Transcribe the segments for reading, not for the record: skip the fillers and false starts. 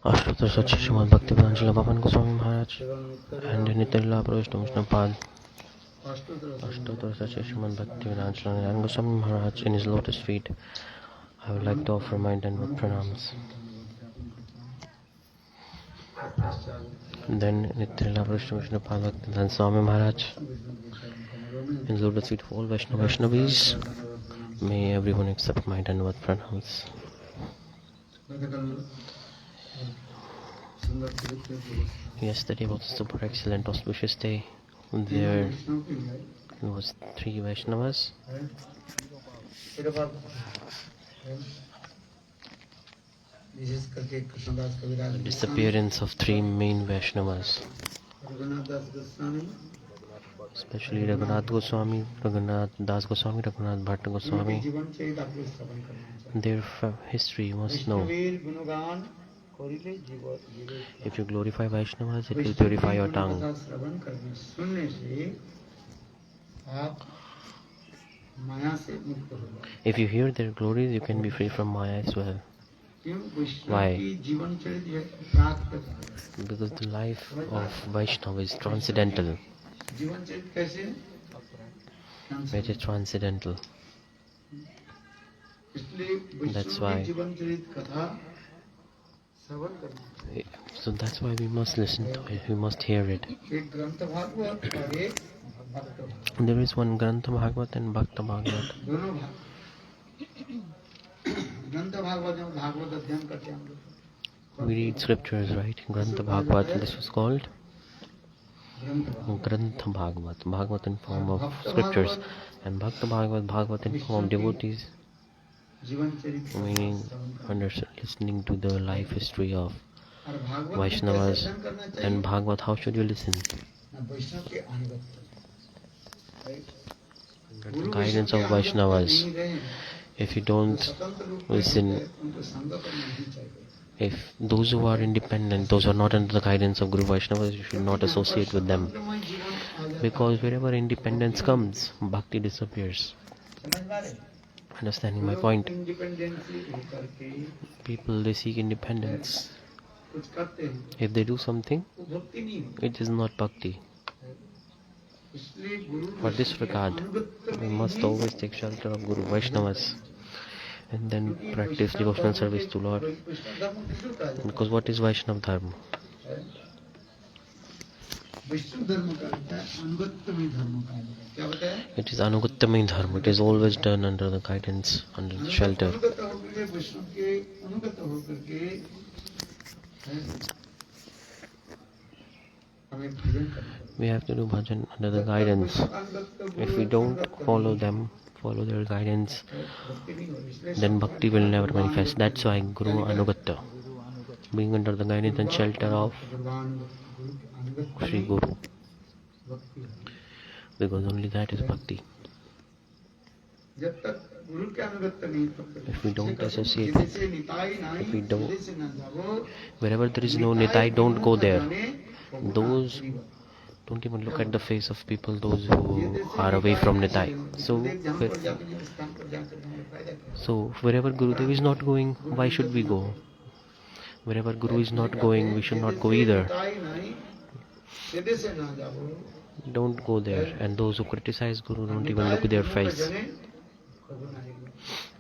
Ashtotar Sachi Srimad Bhaktivedanta Srila Bhavan Goswami Maharaj and Nityalila Prabhu Vishnupad. Ashtotar Sachi Srimad Bhaktivedanta Srila Narayana Goswami Maharaj in his lotus feet. I would like to offer my Dandavat pranams. Then Nityalila Prabhu Vishnupad Bhaktivedanta Swami Maharaj in his lotus feet of all Vaishnavis. May everyone accept my Dandavat pranams. Yesterday was a super excellent auspicious day. There was 3 Vaishnavas. The disappearance of 3 main Vaishnavas, especially Raghunath Goswami, Raghunath Das Goswami, Raghunath Bhatta Goswami. Their history you must know. If you glorify Vaishnavas, it will purify your tongue. If you hear their glories, you can be free from Maya as well. Why? Because the life of Vaishnava is transcendental. It is transcendental. That's why. So that's why we must listen to it, we must hear it. There is one Grantha Bhagavat and Bhakta Bhagavat. We read scriptures, right? Grantha Bhagavat, this was called Grantha Bhagavat, Bhagavat in form of scriptures, and Bhakta Bhagavat, Bhagavat in form of devotees, meaning listening to the life history of Vaishnavas. And Bhagavat, how should you listen? Under the guidance of Vaishnavas. If you don't listen, if those who are independent, those who are not under the guidance of Guru Vaishnavas, you should not associate with them. Because wherever independence comes, bhakti disappears. Understanding my point? People, they seek independence. If they do something, it is not bhakti. For this regard, we must always take shelter of Guru Vaishnavas and then practice devotional service to Lord. Because what is Vaishnav Dharma? It is Anugattami Dharma. It is always done under the guidance, under the shelter. We have to do bhajan under the guidance. If we don't follow them, follow their guidance, then bhakti will never manifest. That's why Guru Anugatta, being under the guidance and shelter of Sri Guru, because only that is bhakti. If we don't associate, if we don't, wherever there is no Nitai, don't go there. Those, don't even look at the face of people, those who are away from Nitai. So wherever Gurudev is not going, why should we go? Wherever Guru is not going, we should not go either. Don't go there. And those who criticize Guru, don't even look at their face.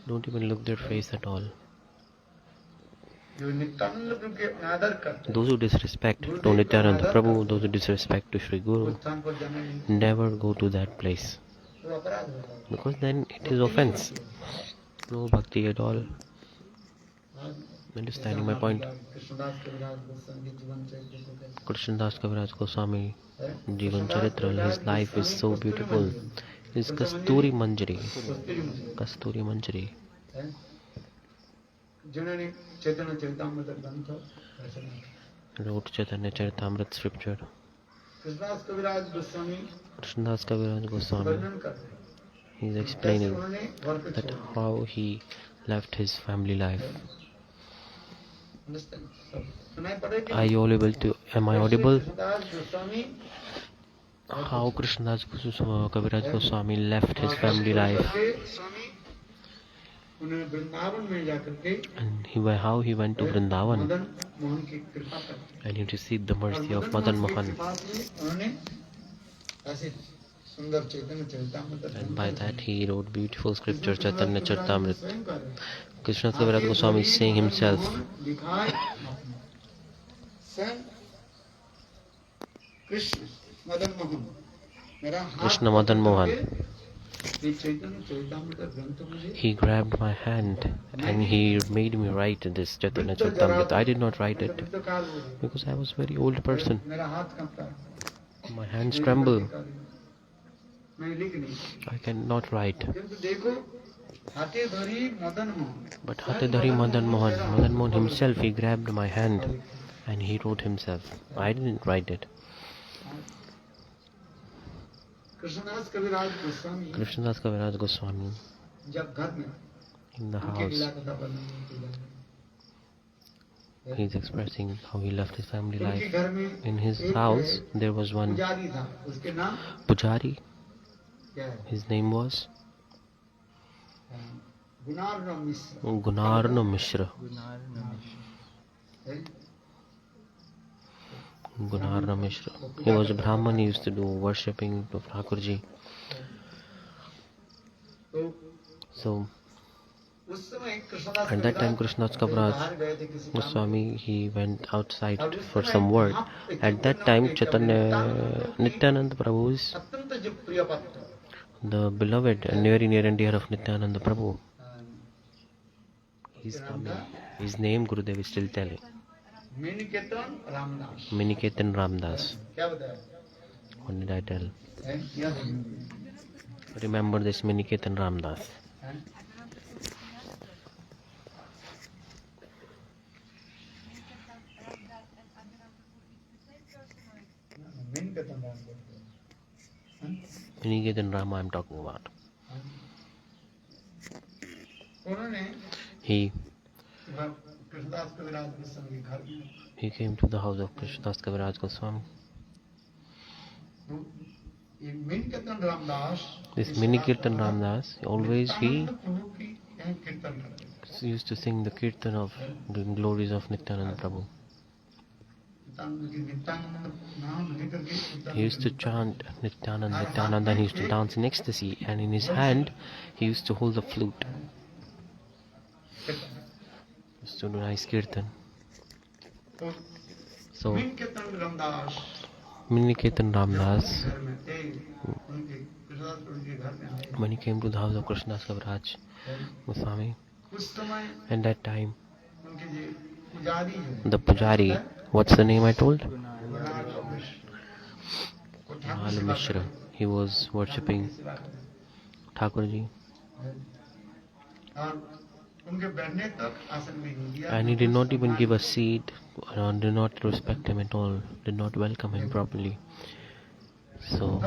Don't even look their face at all. Those who disrespect to Nityananda Prabhu, those who disrespect to Sri Guru, never go to that place. Because then it is offense. No bhakti at all. Understanding my point? Krishnadas Kaviraj Goswami Jivan Charitra, his life is so beautiful. His Kasturi Manjari. Kasturi Manjari. Wrote Chaitanya Charitamrita scripture. Krishnadas Kaviraj Goswami, he is explaining that how he left his family life. Are you audible to? Am I audible? How Krishnadas Kaviraj Goswami left his family life, and how he went to Vrindavan. and he received the mercy of Madan Mohan. And by that he wrote beautiful scriptures, Chaitanya Charitamrita. Krishnadas Kaviraj Goswami is saying himself, Krishna Madan Mohan. He grabbed my hand and he made me write this Chaitanya Charitamrita. I did not write it because I was a very old person. My hands tremble. I cannot write. But Hatedhari Madan Mohan himself, he grabbed my hand and he wrote himself. I didn't write it. Krishnadas Kaviraj Goswami in the house, he is expressing how he left his family life. In his house there was one Pujari. His name was Gunarno Mishra. Gunarno Mishra. He was a Brahman. He used to do worshipping to Thakurji. So at that time Krishnadas Kaviraj Goswami, he went outside for some work. At that time Chaitanya Nityananda Prabhu is the beloved and very near and dear of Nityananda Prabhu. He's coming. His name Gurudev is still telling. Miniketan Ramdas. What did I tell? Remember this Miniketan Ramdas. Miniketan Rama I'm talking about. He came to the house of Krishnadas Kaviraj Goswami. This Miniketan Ramdas, always he used to sing the kirtan of the glories of Nityananda Prabhu. He used to chant Nityananda, Nityananda, and he used to dance in ecstasy, and in his hand he used to hold the flute. He used to do nice kirtan. So Miniketan Ramdas, when he came to the house of Krishnadas Kaviraj Goswami, and that time the Pujari, what's the name I told? Gunarno Mishra. He was worshipping Thakurji. And he did not even give a seat, did not respect him at all, did not welcome him properly. So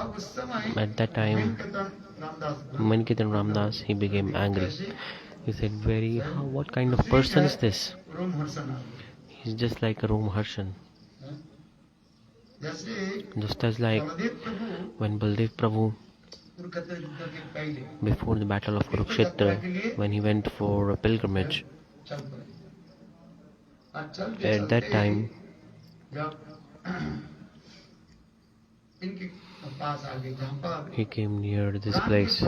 at that time Miniketan Ramdas, he became angry. He said, what kind of person is this? He's just like a Rom Harshan. Just as like when Baldev Prabhu, before the battle of Kurukshetra, when he went for a pilgrimage, at that time he came near this place.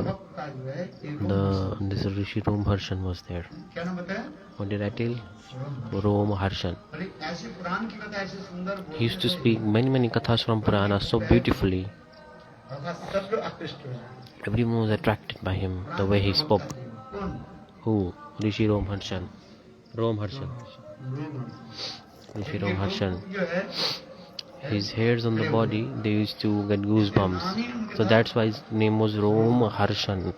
This Rishi Rom Harshan was there. What did I tell? Rom Harshan. He used to speak many kathas from Purana so beautifully. Everyone was attracted by him, the way he spoke. Who? Rishi Rom Harshan. Rom Harshan. Rishi Rom Harshan. His hairs on the body, they used to get goosebumps. So that's why his name was Rom Harshan.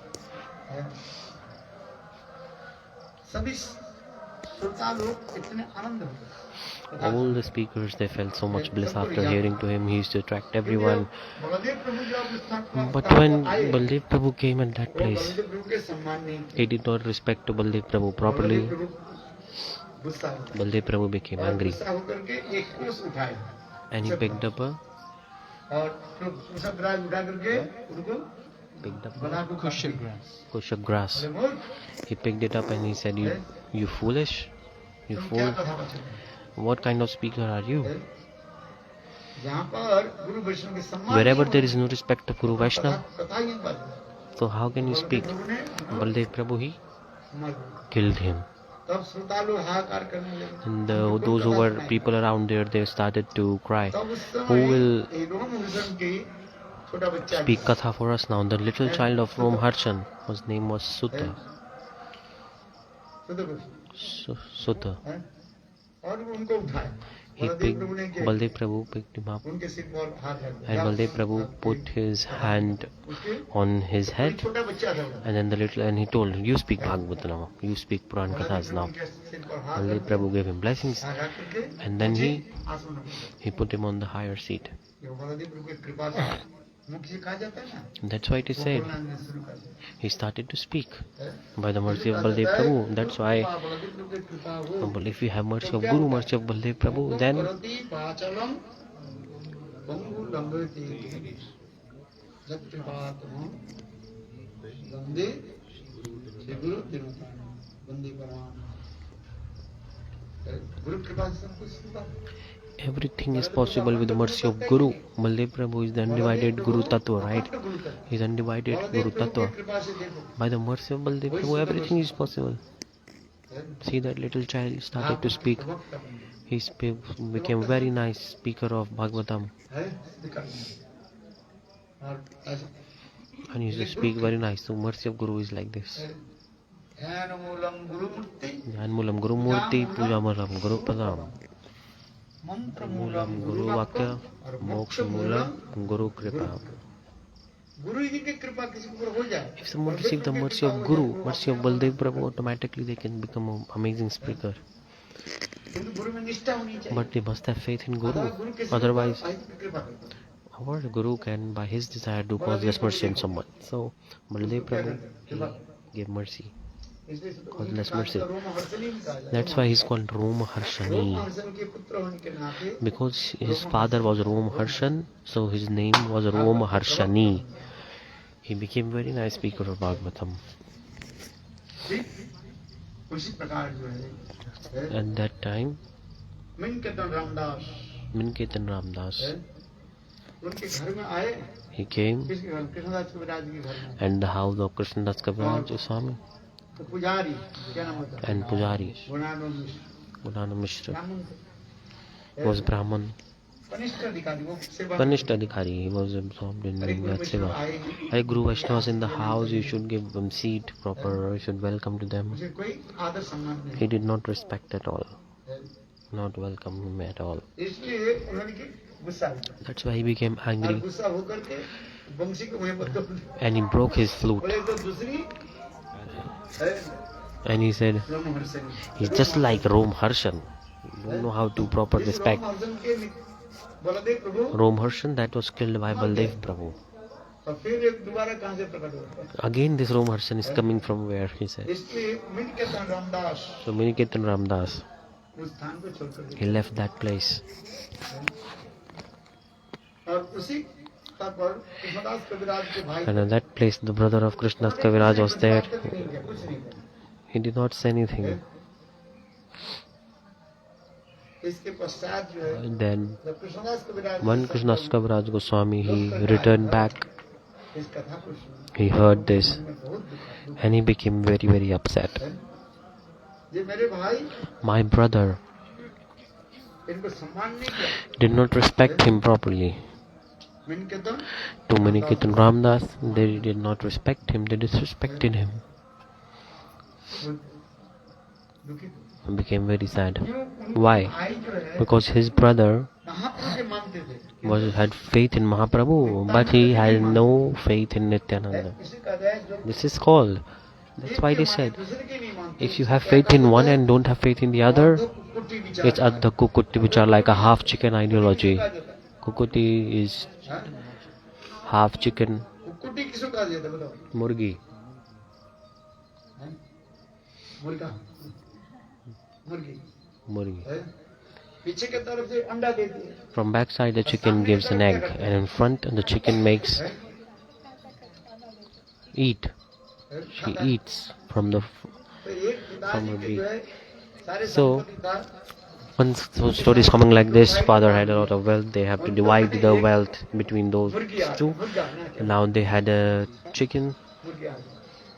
All the speakers, they felt so much bliss after hearing to him. He used to attract everyone. But when Baldev Prabhu came at that place, he did not respect to Baldev Prabhu properly. Baldev Prabhu became angry. And he picked up a kushak grass. He picked it up and he said, you foolish, you fool, What kind of speaker are you? जहाँ पर गुरु वैष्णव के सम्मान Wherever नहीं there होता, is no respect of Guru Vaishnava, कथा ही नहीं बात। so how can you speak? Baldev Prabhu, he killed him. तब श्रोता लोग हाहाकार करने लगे। And those who were people around there, they started to cry. तब उस Who समय will रोमहर्षण के छोटा बच्चा speak katha for us now? The little child of Romharshan, whose name was Sutta. Sutta. और उनको उठाया। Baldev Prabhu picked him up, उनके सिर पर हाथ रख दिया। and Baldev Prabhu put his hand on his head, छोटा बच्चा था। and then he told, you speak Bhagavad now, you speak Puran Kathas now. Baldev Prabhu gave him blessings, and then he put him on the higher seat. That's why it is said, he started to speak by the mercy of Baldev Prabhu. That's why, if we have mercy of Guru, mercy of Baldev Prabhu, then everything is possible with the mercy of Guru. Baldev Prabhu is the undivided Guru Tattva, right? He is undivided Guru Tattva. By the mercy of Baldev Prabhu, everything is possible. See, that little child started to speak. He became very nice speaker of Bhagavatam. And he used to speak very nice. So mercy of Guru is like this. Jnanmulam Guru Murti, Pujamalam Guru Padam. Mulam Guru Vakya, Moksha Mulam Guru Kripa. If someone receives the mercy of Guru, mercy of Baldev Prabhu, automatically they can become an amazing speaker. But they must have faith in Guru. Otherwise, our Guru can, by his desire, do causeless mercy on someone. So, Baldev Prabhu, he gave mercy. Causeless mercy. That's why he's called Romharshani. Because his father was Romharshan, so his name was Romharshani. He became very nice speaker of Bhagavatam. At that time, Minketan Ramdas, he came and the house of Krishnadas Kaviraj Swami and Pujari, Gunana Mishra, was Brahman. Kanishta Adhikari, he was absorbed in that seva. Hey, Guru Vaishnavas in the house, you should give them seat proper, you should welcome to them. He did not respect at all, not welcome him at all. That's why he became angry and he broke his flute. And he said, he's just like Romharshan. You don't know how to proper respect. Romharshan, that was killed by Baldev Prabhu. Again this Romharshan is coming from where, he said. So Miniketan Ramdas, he left that place. And at that place the brother of Krishnadas Kaviraj was there. He did not say anything. Then when Krishnadas Kaviraj Goswami, he returned back. He heard this and he became very, very upset. My brother did not respect him properly. To Miniketan Ramdas, they did not respect him, they disrespected him. He became very sad. Why? Because his brother had faith in Mahaprabhu, but he had no faith in Nityananda. This is called. That's why they said, if you have faith in one and don't have faith in the other, it's Adha Kukuti, which are like a half chicken ideology. Kukuti is half chicken. Murgi. Murgi. From backside the chicken gives an egg, and in front the chicken makes eat. She eats from a beak. So One story is coming like this: father had a lot of wealth. They have to divide the wealth between those two. Now they had a chicken,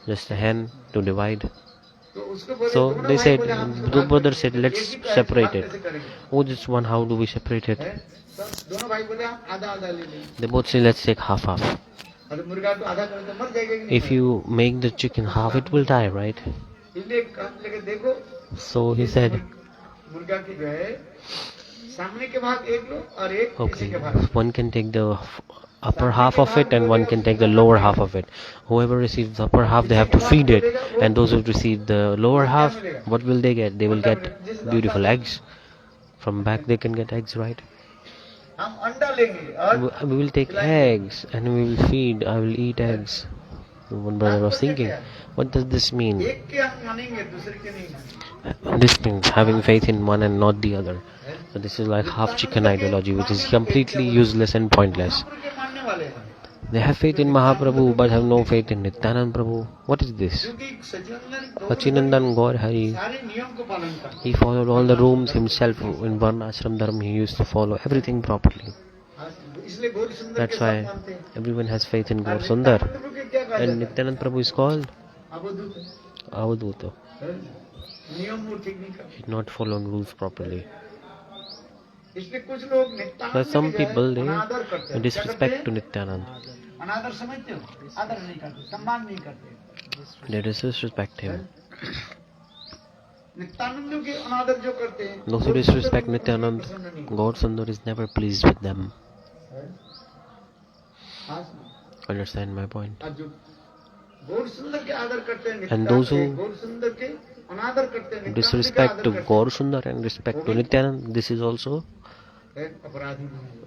just a hen to divide. So they said, the brother said, let's separate it. Oh, this one, how do we separate it? They both say, let's take half. If you make the chicken half, it will die, right? So he said, okay, one can take the upper half of it and one can take the lower half of it. Whoever receives the upper half, they have to feed it, and those who receive the lower half, what will they get? They will get beautiful eggs. From back they can get eggs, right? We will take eggs and we will feed. I will eat eggs. One brother was thinking, what does this mean? This means having faith in one and not the other. So this is like half chicken ideology, which is completely useless and pointless. They have faith in Mahaprabhu but have no faith in Nityanand Prabhu. What is this? Sachinandan Gaur Hari, he followed all the rules himself. In Varnashram Dharma, he used to follow everything properly. That's why everyone has faith in Gaur Sundar. And Nityanand Prabhu is called Avaduta. He's not following rules properly. But some people, they disrespect to Nityanand. They disrespect him. Those who disrespect Nityanand, Gaur Sundar is never pleased with them. Understand my point? And those who disrespect to Gaur Sundar and respect to Nityanand, this is also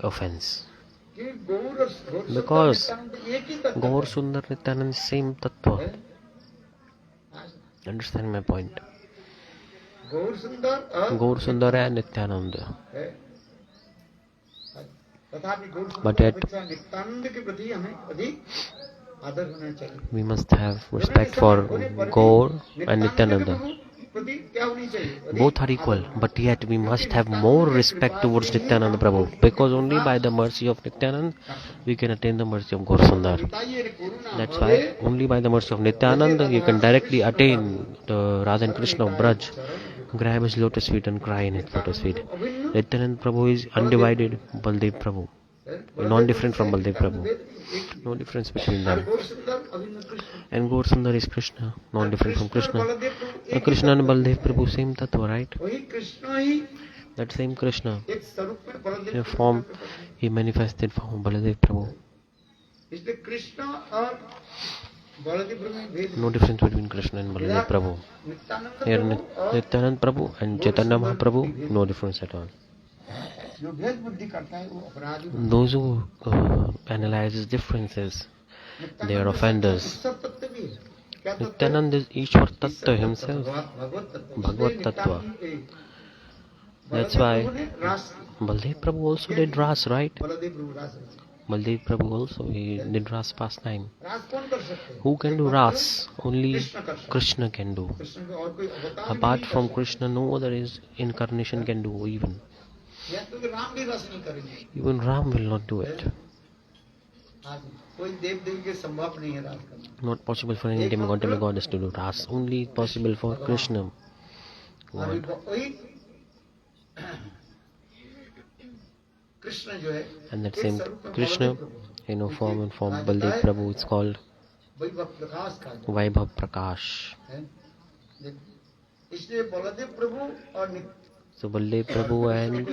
offense. Because Gaur Sundar Nityanand is same tattva. Understand my point? Gaur Sundar and Nityanand. But yet we must have respect for Gaur and Nityananda. Both are equal, but yet we must have more respect towards Nityananda Prabhu, because only by the mercy of Nityanand we can attain the mercy of Gaur Sundar. That's why only by the mercy of Nityananda you can directly attain the Radha and Krishna of Braj, grab his lotus feet and cry in his lotus feet. Nityananda Prabhu is undivided Baldev Prabhu, non-different from Baldev Prabhu. No difference between them. And Gaur Sundar is Krishna, non-different from Krishna. Krishna and Baldev Prabhu, same tattva, right? That same Krishna, in a form, he manifested from Baldev Prabhu. No difference between Krishna and Baldev Prabhu. Here Nityanand Prabhu and Chaitanya Mahaprabhu, no difference at all. Those who analyze differences, they are offenders. Nityanand is Ishwar Tattva himself, Bhagavad Tattva. That's why Baldev Prabhu also did Ras, right? Baldev Prabhu also, he did Ras pastime. Who can do Ras? Only Krishna can do. Apart from Krishna, no other incarnation can do even. Even Ram will not do it. Not possible for any demigod, demigoddess to do Ras. Only possible for Krishna. God. And that same Krishna, form and form Baldev Prabhu, it's called Vaibhav Prakash. So Baldev Prabhu and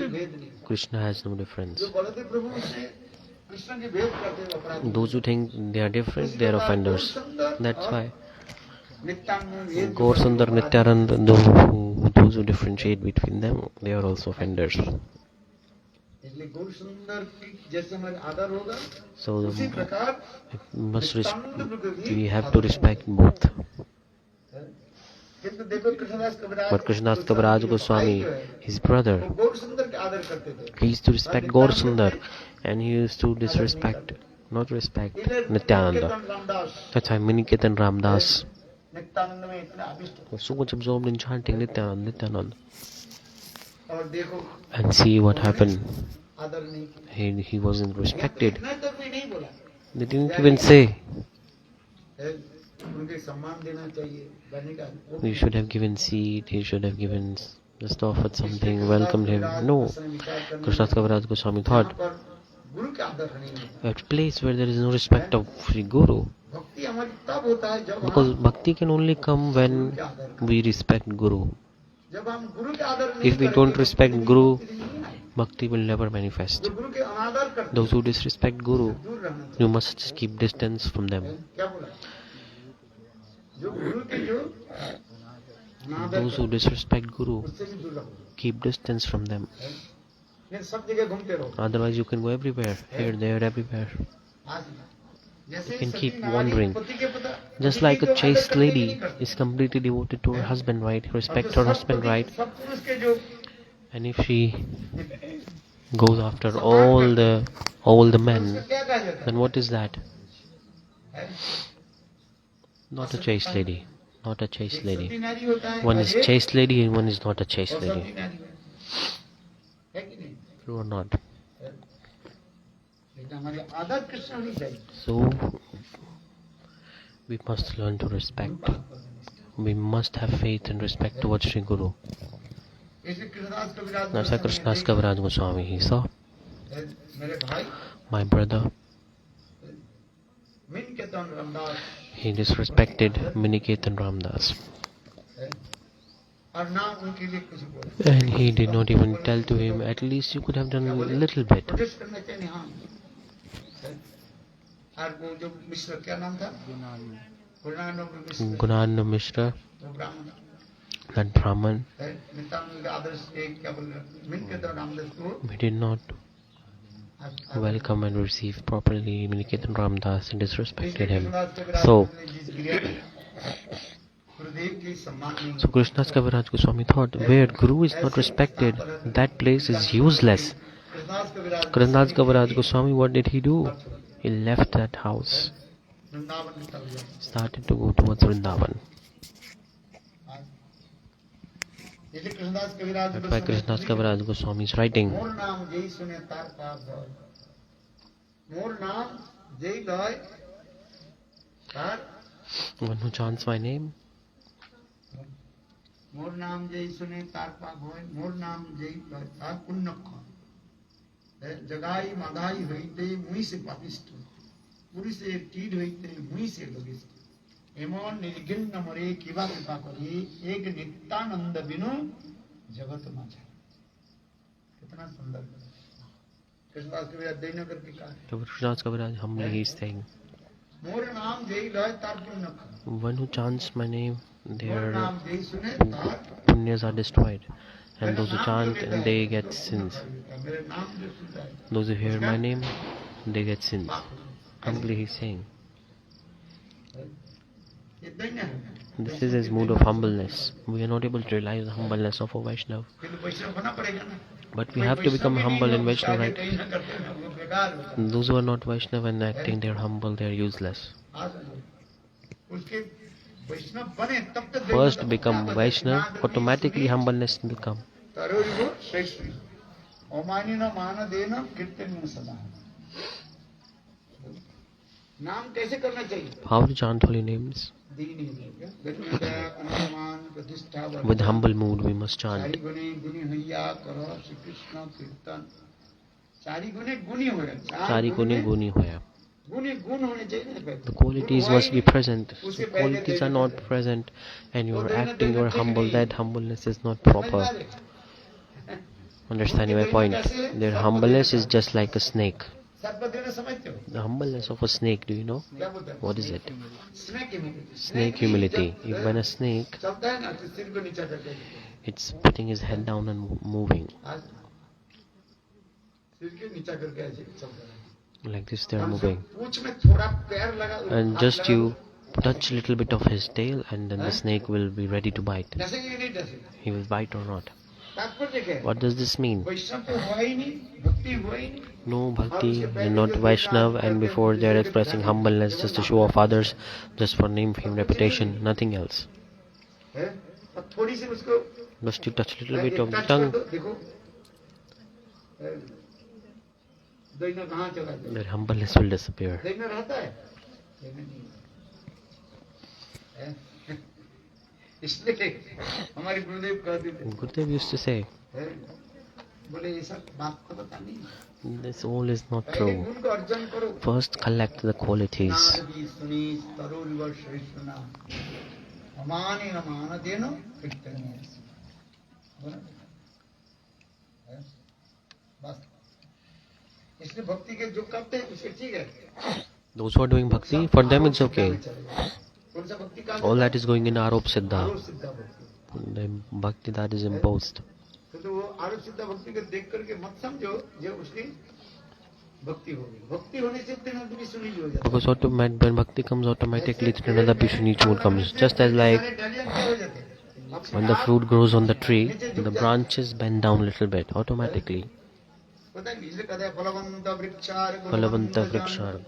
Krishna has no difference. Those who think they are different, they are offenders. That's why Gaur Sundar, Nityanand, those who differentiate between them, they are also offenders. So we have to respect both. But Krishnadas Kaviraj Goswami, his brother, he used to respect Gaur Sundar and he used to disrespect, not respect, Nityananda. That's why Miniketan Ramdas was so much absorbed in chanting Nityananda. और देखो and see what happened. आदर नहीं किया, He wasn't respected. इतना तक भी नहीं बोला They didn't even say. है, उनके सम्मान देना चाहिए बने का वो He should have given seed. He should have given just offered something, welcomed him. No. Krishnadas Kaviraj Goswami thought, पर गुरु का आदर नहीं होता। at a place where there is no respect of Sri Guru, भक्ति हमारी तब होता है जब because bhakti can only come when we respect Guru. जब हम गुरु के आदर नहीं If we don't respect Guru, bhakti will never manifest. जो गुरु के अनादर करते Those who disrespect Guru, दूर रहना चाहिए। you must just keep distance from them. क्या बोला जो गुरु के जो अनादर Those who disrespect Guru, उससे भी दूर रहो, keep distance from them. फिर सब जगह घूमते रहो। Otherwise, you can go everywhere, here, there, everywhere. आज जैसे You can सती keep नारी wandering. पति के पता Just पति like के a आदर chaste करने की lady नहीं करती। is completely devoted to her husband, right? और Respect जो her सब husband, पति- right? सब पुरुष के जो And if she goes after all the men, उसका क्या कहा जाता then what is that? है? Not a chaste lady. Not a chaste एक lady. सती नारी होता है One और is एक chaste lady and one is not a chaste और lady. सती नारी है कि नहीं? True or not? लेकिन हमारे आदर कृष्ण होनी चाहिए। So we must learn to respect. We must have faith and respect towards Sri Guru. ऐसे कृष्णदास कविराज That's why Krishnadas Kaviraj Goswami, he saw, मेरे भाई my brother, मिन के तन Ramdas he disrespected Miniketan Ramdas. और ना उनके लिए कुछ बोला। And he did not even tell to him, at least you could have done a little bit. Protest करना चाहिए हाँ। और वो जो मिश्र क्या नाम था? गुरुनानक मिश्र Gunananda Mishra, वो ब्राह्मण that Brahman, है। नित्यानंद आदर्श एक क्या बोल रहे हैं? मिन के तन रामदास को we did not welcome and receive properly Miniketan Ramdas and disrespected him. So, so Krishnadas Kaviraj Goswami thought, where Guru is not respected, that place is useless. Krishnadas Kaviraj Goswami, what did he do? He left that house, Vrindavan निकल गया। started to go towards Vrindavan. जैसे कृष्णदास कविराज That's why Krishnadas Kaviraj Goswami is writing, मोर नाम जय सुने तार पार भय। मोर नाम जय लय तार one who chants my name, मोर नाम जय सुने तार पार भय। मोर नाम जय लय तार पुण्यक जगाई माधाई হইতে মুই সে পাপিষ্ট পুরুষে তীর হইতে মুই সে লবিষ্ট এমন নির্ঘৃণ্য মরে কিবা কৃপা করি এক নিত্যানন্দ বিनु जगत माझा। कितना सुंदर कृष्णदास कविराज दैनगर की कहा so Krishnadas Kaviraj humbly he is saying, मोर नाम जय लय तार पुण्यक one who chants my name, more their नाम जय सुने तार punyas are destroyed, and those who chant, they get sins. मेरे नाम जो सुनता है Those who hear my name, they get sins. Humbly he is saying. ये दैन्य है। This is his mood of humbleness. We are not able to realize the humbleness of a Vaishnava. फिर वैष्णव होना पड़ेगा ना। But we have to become humble in Vaishnava, right? कहीं ना करते हैं वो बेकार होता Those who are not Vaishnava and acting they are humble, they are useless. है। आज उसके वैष्णव बने तब तक First become Vaishnava, automatically humbleness will come. तरोरिवो श्रेष्ठ अमानिन मान देन कीर्तन सदा। नाम कैसे करना चाहिए? How to chant holy names? दीन अनुमान प्रतिष्ठा With humble mood we must चारि chant. गुणे गुणी हैया करो श्री कृष्ण कीर्तन। चारि गुणे गुणी हो रहा Chari guni guni hoya. गुणी गुण होने चाहिए ना पहले। The qualities must be present. So qualities are not present and you are acting, you are humble, that humbleness is not proper. Understanding my point? Their humbleness is just like a snake. सर्प देना समझते हो? The humbleness of a snake, do you know? क्या बोलते हैं? What is it? Snake immunity. Snake humility. If when a snake, चलता है ना तो सिर को नीचा करके it's putting his head down and moving. आज सिर के नीचा करके ऐसे चलता है। Like this they are moving. पूंछ में थोड़ा पैर लगा And just you touch a little bit of his tail and then the snake will be ready to bite. डसेगा या नहीं डसेगा? He will bite or not. तात्पर्य क्या है? What does this mean? वैष्णव तो हुआ ही नहीं, भक्ति हुआ ही नहीं। No bhakti, they're not Vaishnav, and before they're expressing humbleness just to show off others, just for name, fame, reputation, nothing else. है? और थोड़ी सी उसको Just you touch a little bit एक of the touch tongue, कर दो, देखो दैन्य कहाँ चला जाए? their humbleness will disappear. दैन्य रहता है, दैन्य नहीं है। इसलिए हमारे गुरुदेव कहते थे, Gurudev used to say, बोले ये सब बात तो पता नहीं, this all is not पहले true. गुण को अर्जन करो। First collect the qualities. नारदी सुनी तरुर्व श्रेष्ठना अमाने न मानदेनो कीर्तनीय। बस इसलिए भक्ति के जो करते हैं उसके ठीक है। Those who are doing bhakti, for them it's okay. कौन सा भक्ति का? All that is going in Arop Siddha, आरोप सिद्धा भक्ति। the bhakti that is imposed. तो वो आरोप सिद्धा भक्ति को देख करके मत समझो जो उसकी भक्ति होगी। भक्ति होने से भी सुनी हो जाती है। Because when bhakti comes automatically, Trinadapi Shunichi mood comes. Just as like when the fruit grows on the tree, the branches bend down a little bit automatically. Phalavanta vrikshar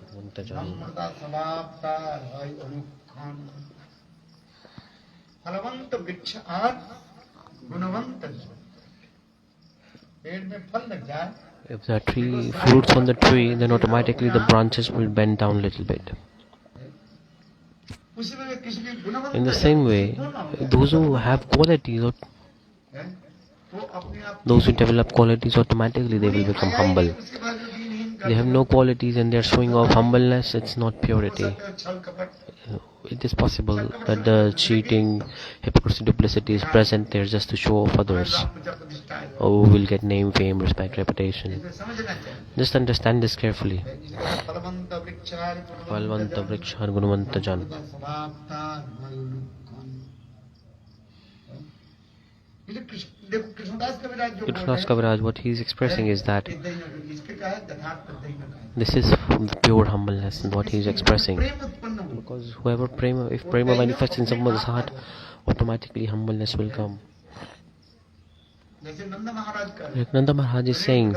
gunavanta जन। पेड़ में फल लग जाए, If the tree fruits on the tree, then automatically the branches will bend down a little bit. उसी में किसी भी गुणवंत In the same way, those who have qualities, or है, वो अपने आप those who develop qualities, automatically they will become humble. उसके बाद जो दीनहीन They have no qualities and they are showing off humbleness. It's not purity. छल कपट It is possible that the cheating, hypocrisy, duplicity is present there just to show off others. पूजा प्रतिष्ठा है, Oh, will get name, fame, respect, reputation. इसे समझना चाहिए। Just understand this carefully. फलवंत वृक्षार Phalvanta vrikshar gunavanta jan. देखो कृष्णदास कविराज जो Krishnadas Kaviraj, what he is expressing is that इसके कहा है यथार्थ दैन्य का है। this is the pure humbleness and what he is expressing. प्रेम उत्पन्न हो, Because whoever prema, if prema manifests in someone's heart, automatically humbleness will come. जैसे नंद महाराज का है, Like Nanda Maharaj is saying,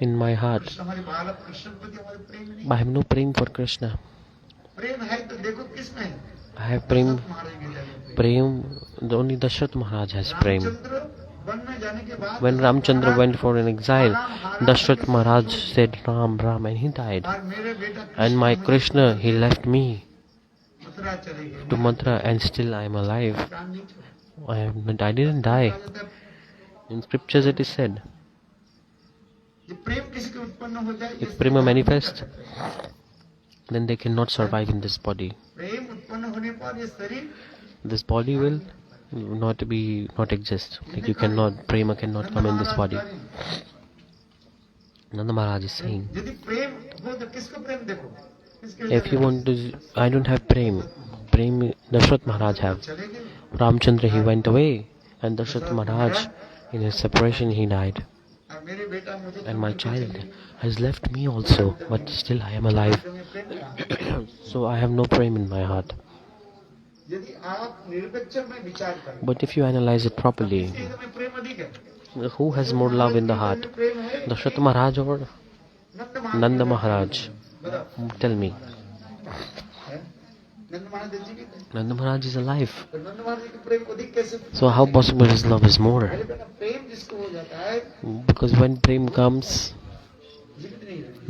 in my heart, Krishna हमारे बालक कृष्ण के प्रति हमारे प्रेम नहीं, I have no prem for Krishna. प्रेम है तो देखो किसमें है? I have prem, महाराज के जन्म पे। prem, only Dashrath Maharaj has prem. Ramchandra one में जाने के बाद When Ramchandra went for an exile, Dashrath Maharaj said Ram, Ram, and he died. और मेरे बेटा And my Krishna, he left me Mathura चले गए, to Mathura, and still I am alive. प्राण नहीं छोड़ा। I didn't die. In scriptures it is said, जब प्रेम किसी के उत्पन्न हो जाए, if prema manifests, then they cannot survive in this body. प्रेम उत्पन्न होने पर ये शरीर This body will not exist. Like you cannot, prema cannot come in this body. Nanda Maharaj is saying, यदि प्रेम हो तो किसको प्रेम देखो, किसके if you want to, I don't have prem. Prem Dashrath Maharaj have. चले गए, Ramchandra, he went away, and Dashrath Maharaj, in his separation, he died. और मेरे बेटा मुझे And my child has left me also, but still I am alive. में प्रेम कहा। So I have no prem in my heart. यदि आप निरपेक्ष में विचार करें, But if you analyze it properly, इसके हृदय में प्रेम अधिक है। who has more love in the heart? प्रेम है Dashrath Maharaj or Nanda Maharaj? बताओ, Tell me. है? नंद महाराज जीवित है, Nanda Maharaj is alive. तो नंद महाराज के प्रेम को अधिक कैसे? So how possible his love is more? अरे बेटा प्रेम जिसको हो जाता है Because when prem comes, जीवित नहीं रहता।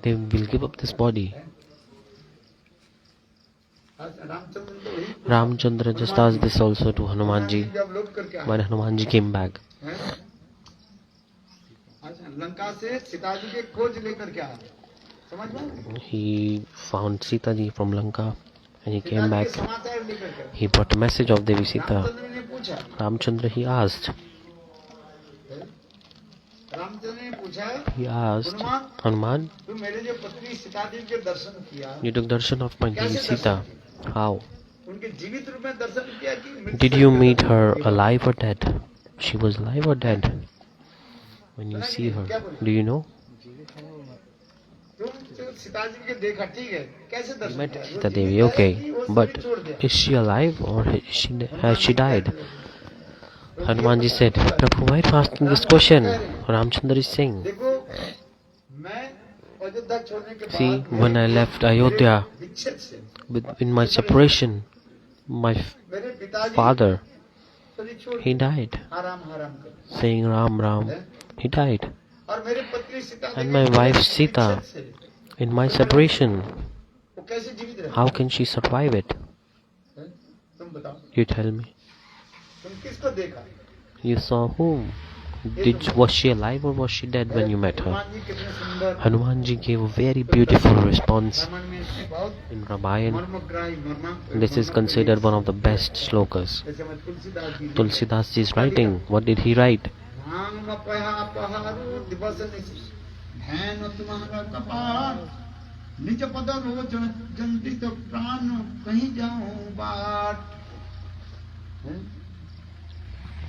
they will give up this body. आज रामचंद्र तो वही Ramchandra just asked this also to Hanumanji जब लौट करके आए when Hanumanji came back. हैं? अच्छा लंका से सीता जी के खोज लेकर के आया, समझ में? He found Sita ji from Lanka and he Sita came ji back. के समाचार लेकर के आया। He brought a message of Devi Sita. Ramchandra ने पूछा, Ramchandra, he asked, Hanuman, तू मेरे जो पत्नी सीता जी के दर्शन किया, you took darshan of my Devi Sita. How? उनके जीवित रूप में दर्शन किया कि मृत Did you meet her alive or dead? She was alive or dead? When you see her, do you know? तुम सीता जी के देखा, ठीक है, कैसे You दर्शन met किया? Sita Devi, okay, but is she alive or has she died? Hanumanji said, Prabhu, why are you asking this question? Ramchandra is saying, देखो मैं अयोध्या छोड़ने के बाद see, when I left Ayodhya, विच्छेद से in my separation, my मेरे पिताजी father, शरीर छोड़ he died. आराम आराम कर Saying Ram Ram, he died. और मेरे पत्नी सीता And देवी my के wife विच्छेद Sita, से in my separation, वो कैसे जीवित रहे how can she survive it? हैं? तुम बताओ You tell me. तुम किसको देखा You saw whom? Was she alive or was she dead when you met her? Hanuman ji कितने सुंदर Hanumanji gave a very beautiful response Ramayan में इसमें बहुत in Ramayana. मर्मग्राही This is considered one of the best slokas. जैसे मैं Tulsidas ji Tulsidas ji's writing. What did he write? नाम अपहारो दिवस निशि ध्यान तुम्हारा कपाल निज पद रोज जंती तो प्राण कहीं जाऊं बाट हैं?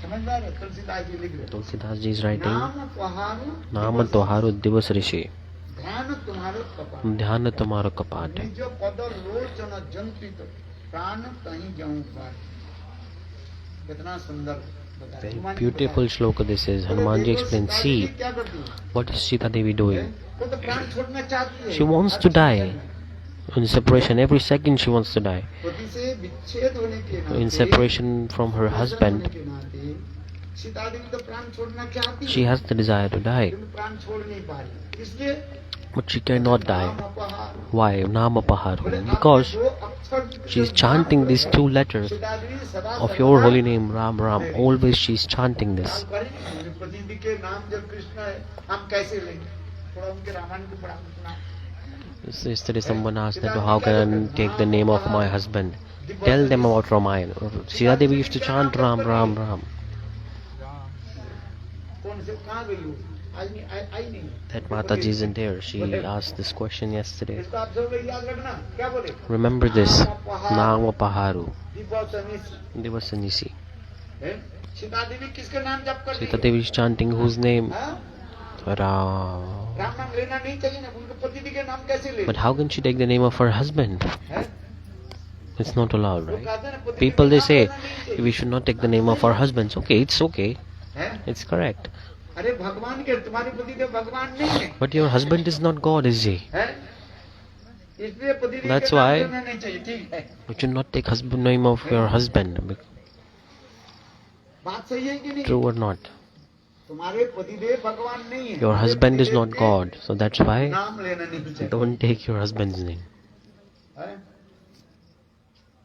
समझदार है तुलसीदास जी लिख रहे Tulsidas ji is writing. नाम अपहारो Nama toharu divas rishi. ध्यान तुम्हारो कपाल Dhyana tumharo kapat. निज पद रोज जंती तो प्राण कहीं जाऊं बाट कितना सुंदर बताया। Very हनुमान जी beautiful बताया। shloka this is. Hanumanji explains, see, क्या करती है? what is Sita Devi doing? वो तो प्राण छोड़ना चाहती है। She wants to die. In separation, every second she wants to die. पति से विच्छेद होने के नाते, In separation from her होने husband, के नाते, सीता देवी तो प्राण छोड़ना चाहती she है, has the desire to die. लेकिन प्राण छोड़ नहीं पा रही। इसलिए But she cannot die. नाम अपहार। Why? Namapaharu. Because जो अक्षर she is chanting these two letters Sita Devi सदा of your holy name, Ram Ram. Always she is chanting this. पति जी के नाम जब कृष्ण है, हम कैसे लेंगे? थोड़ा उनके रामायण को पढ़ा सुना। Yesterday someone asked that how can I take the name of my husband? Tell them about Ramayana. Sita Devi used to chant Ram Ram Ram. कौन से कहाँ गई हो? आई नहीं। That Mataji isn't here. She asked this question yesterday. इसको आप सब लोग याद रखना। क्या बोले? Remember this. Namapaharu. दिवस Divasanisi. है? सीता देवी किसके नाम जप करती Sita है? Devi is chanting whose name? हाँ? Ram. राम नाम लेना नहीं चाहिए ना, उनके पति जी के नाम कैसे ले? But how can she take the name of her husband? हैं? It's not allowed, वो right? कहते हैं ना, पति People जी they के say नाम लेना नहीं चाहिए। we should not take the name of our husbands. Okay, it's okay. हैं? It's correct. अरे भगवान के तुम्हारे पति देव भगवान नहीं है, But your husband is not God, is he? हैं? इसलिए पति देव That's के नाम why- लेना नहीं चाहिए, ठीक है? You should not take husband name of your husband. बात सही है कि नहीं? True or not? तुम्हारे पति देव भगवान नहीं है। Your तुम्हारे husband is पतिदेव not के God. So that's why नाम लेना नहीं चाहिए। don't take your husband's name. हैं?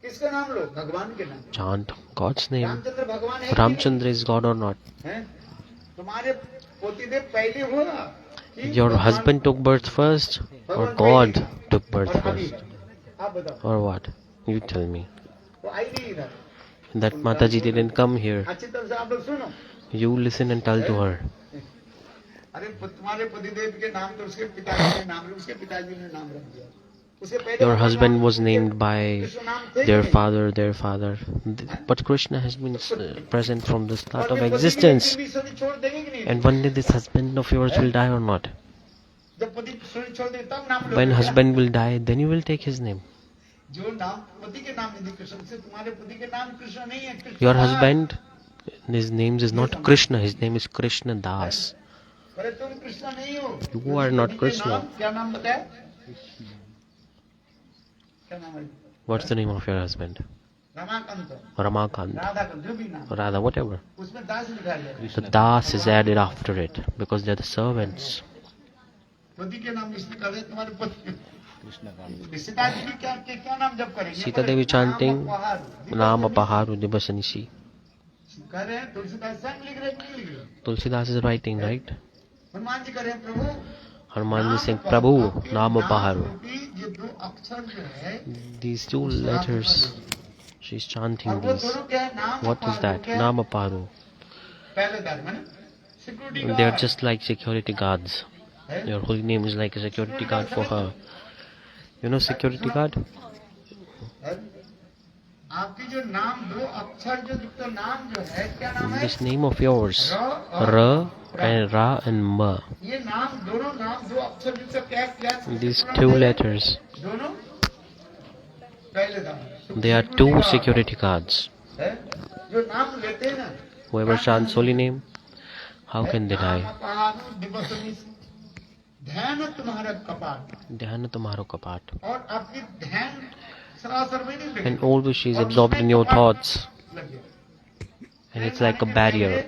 किसका नाम लो? भगवान के नाम। Chant God's name. रामचंद्र भगवान है कि नहीं? Ramchandra is God or not? हैं? तुम्हारे पतिदेव पहले हुआ कि Your भगवान- husband took birth first or भगवान God पहले था? took birth और अभी? first? आप बताओ। Or what? You tell me. वो आई नहीं इधर। That Mataji didn't come here. अच्छी तरह से आप लोग सुनो। You listen and tell to her. अरे तुम्हारे पतिदेव के नाम तो उसके पिताजी ने नाम लिया, उसके पिताजी ने नाम रख दिया। उसके पहले Your भगवान husband was Krishna named by नाम थे their नहीं। father. But Krishna has been present from the start और of फिर पति की existence. भी शरीर छोड़ देंगे कि नहीं? And one day this husband of yours will die or not? जब पति शरीर छोड़ दे तब नाम When लोगे क्या? husband will die, then you will take his name. जो नाम पति के नाम यदि कृष्ण से, तुम्हारे पति के नाम कृष्ण नहीं है, Krishna Your Das. husband, his name is not Krishna, his name is Krishna Das. अरे तुम कृष्ण नहीं हो। You are not पति के Krishna. नाम- क्या नाम बताया? क्या नाम है? What's the name of your husband? Ramakant, Ramakant, Radhakant, जो भी नाम, Radha, whatever. उसमें दास लिखा है। The Das is added after it because they're the servants. पति के नाम इसलिए कर रहे, तुम्हारे पति सीता जी की क्या नाम जब करेंगे? Sita Devi chanting नाम Namapaharu Divasanisi. कर रहे हैं, तुलसीदास स्वयं लिख रहे हैं, नहीं लिख रहे? Tulsidas is writing, right? Hanuman ji कर रहे हैं, प्रभु Hanuman is saying, Prabhu, Namapaharu. ये दो अक्षर जो है, These two letters, she's और chanting वो these. दोनों क्या है? नाम What is that? क्या है? Namapaharu. पहलेदार माने security They're guard just like security guards. है। Your holy name is like a security guard for her. You know security guard? है? आपकी जो नाम दो अक्षर जो तो नाम जो है, क्या नाम है? This name of yours, raw Ra and Ra and Ma. ये नाम दोनों नाम दो अक्षर जो तो क्या क्या These two letters, दोनों पहलेदार they are two security guards. है, जो नाम लेते हैं ना, Whoever chants holy name, how can they die? नाम दिवस में ध्यान तुम्हारा कपाट, Dhyana tumharo kapat. और आपकी ध्यान सरासर में नहीं लगे। And always she is absorbed in your thoughts. लगे। and it's like a barrier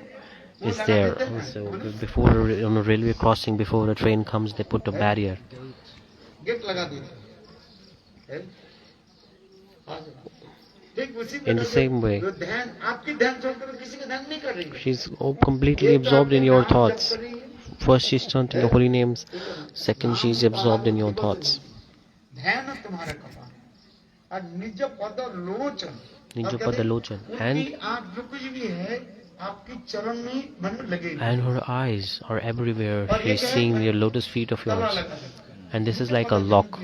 is there. So before on a railway crossing, before a train comes, they put a barrier. Gate लगा देते हैं। ठीक उसी In the same way, जो ध्यान आपकी ध्यान छोड़कर किसी का ध्यान नहीं कर रही है। she's completely absorbed in your thoughts. First she's chanting the holy names, second she's absorbed in your thoughts. ध्यान तुम्हारा कपाल और निज पद लोचन, Nijo Padalochan, and आप जो कुछ भी है आपकी चरण में मन लगेगी। and her eyes are everywhere. She's seeing the lotus feet of yours, and this is like a lock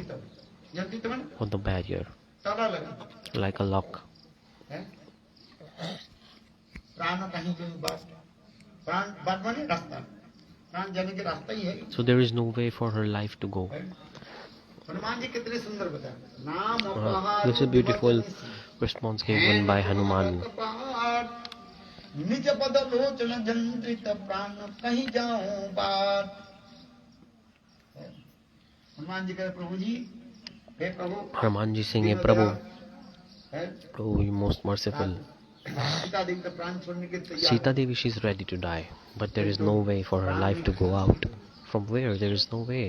on the barrier, like a lock. प्राण कहीं कोई बात, प्राण बात माने रास्ता, प्राण जाने के रास्ता ही है। So there is no way for her life to go. Hanuman ji कितने सुंदर बताया, नाम This is a beautiful response given by Hanuman. निज पद लोचन जंत्रित प्राण कहीं जाऊं बात। हनुमान जी कहे प्रभु जी, हे प्रभु, Hanuman ji saying, "Hey Prabhu, oh you most merciful." Sita Devi का प्राण छोड़ने के तैयार। Sita Devi, she's ready to die, but there is no way for her life to go out. From where? There is no way.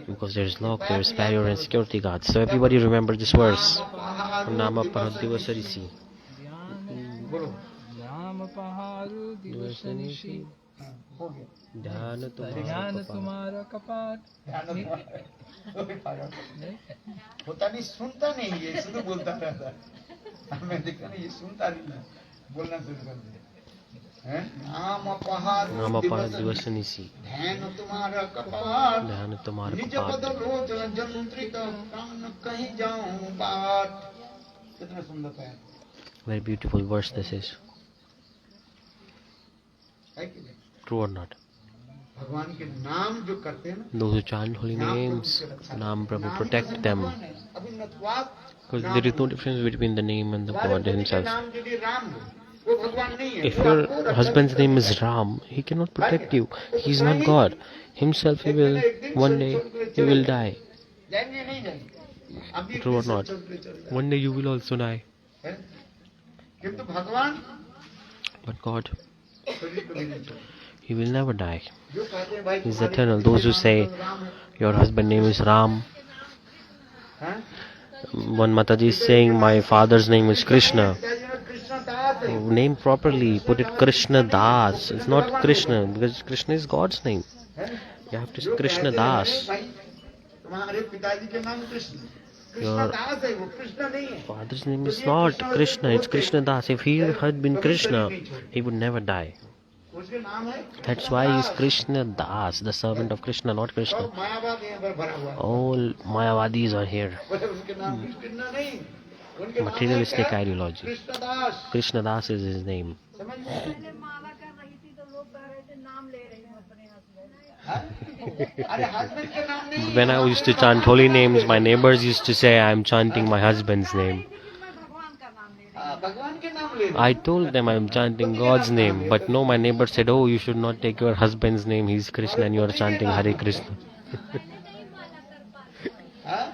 Because there is lock, there is barrier and security guards. So everybody remember this verse. Nama Paradivasarisi. ध्यान तुम्हारा कपाट। होता नहीं, सुनता नहीं, ये शुरू बोलता रहता है। मैं देखा नहीं, ये सुनता नहीं ना, बोलना शुरू कर दिया। नाम पहाड़ दिवस निसी, ध्यान तुम्हारा कपाट, ध्यान तुम्हारा निज कपाट। पद लोचन जंत्रित प्राण कहीं जाऊं बाट। कितना सुंदर है। Very beautiful verse this is. है कि नहीं? True or not? भगवान के नाम जो करते हैं ना, Those who chant holy names, Nam Prabhu protect them. अभिन्नत्वात् Because there is no difference between the name and the God himself. नाम यदि राम हो, वो भगवान नहीं है। If your husband's name is Ram, he cannot protect you. He is not God. Himself he will, one day, he will die. जाएंगे नहीं जाएंगे, अभी True or भी not? सब चल के चल जाएंगे। One day you will also die. है? किंतु भगवान But God, कभी कभी नहीं छोड़ते। he will never die. जो कहते हैं भाई He is तुम्हारे eternal. Those who say Ram है, your husband name is Ram. हैं? One Mataji is saying my father's name is Krishna. Krishna दास है। Name properly. Put it Krishna Das. It's not Krishna because Krishna is God's name. हैं? You have to जो say Krishna कहते हैं, Das. भाई तुम्हारे पिताजी के नाम कृष्ण, कृष्ण Your दास है, वो कृष्ण नहीं है। father's name is not Krishna. It's Krishna Das. If he had been Krishna, he would never die. उसके नाम है That's why he is Krishna Das, the servant of Krishna, not Krishna. सब मायावाद यहाँ पर भरा हुआ है। All Mayavadis are here. उनके नाम कृष्ण नहीं, उनके नाम है Materialistic क्या? ideology. Krishna Das. Krishna Das is his name. समझ में? माला कर रही थी तो लोग कह रहे थे नाम ले रही हूँ अपने हस्बैंड। हाँ? अरे हस्बैंड के नाम नहीं। When I used to chant holy names, my neighbors used to say I am chanting my husband's name. मैं भगवान का नाम ले रही हाँ, भगवान के नाम ले रहे। I told them I am chanting God's name, but no, my neighbor said, "Oh, you should not take your husband's name. He's Krishna, and you are chanting Hare Krishna." हाँ?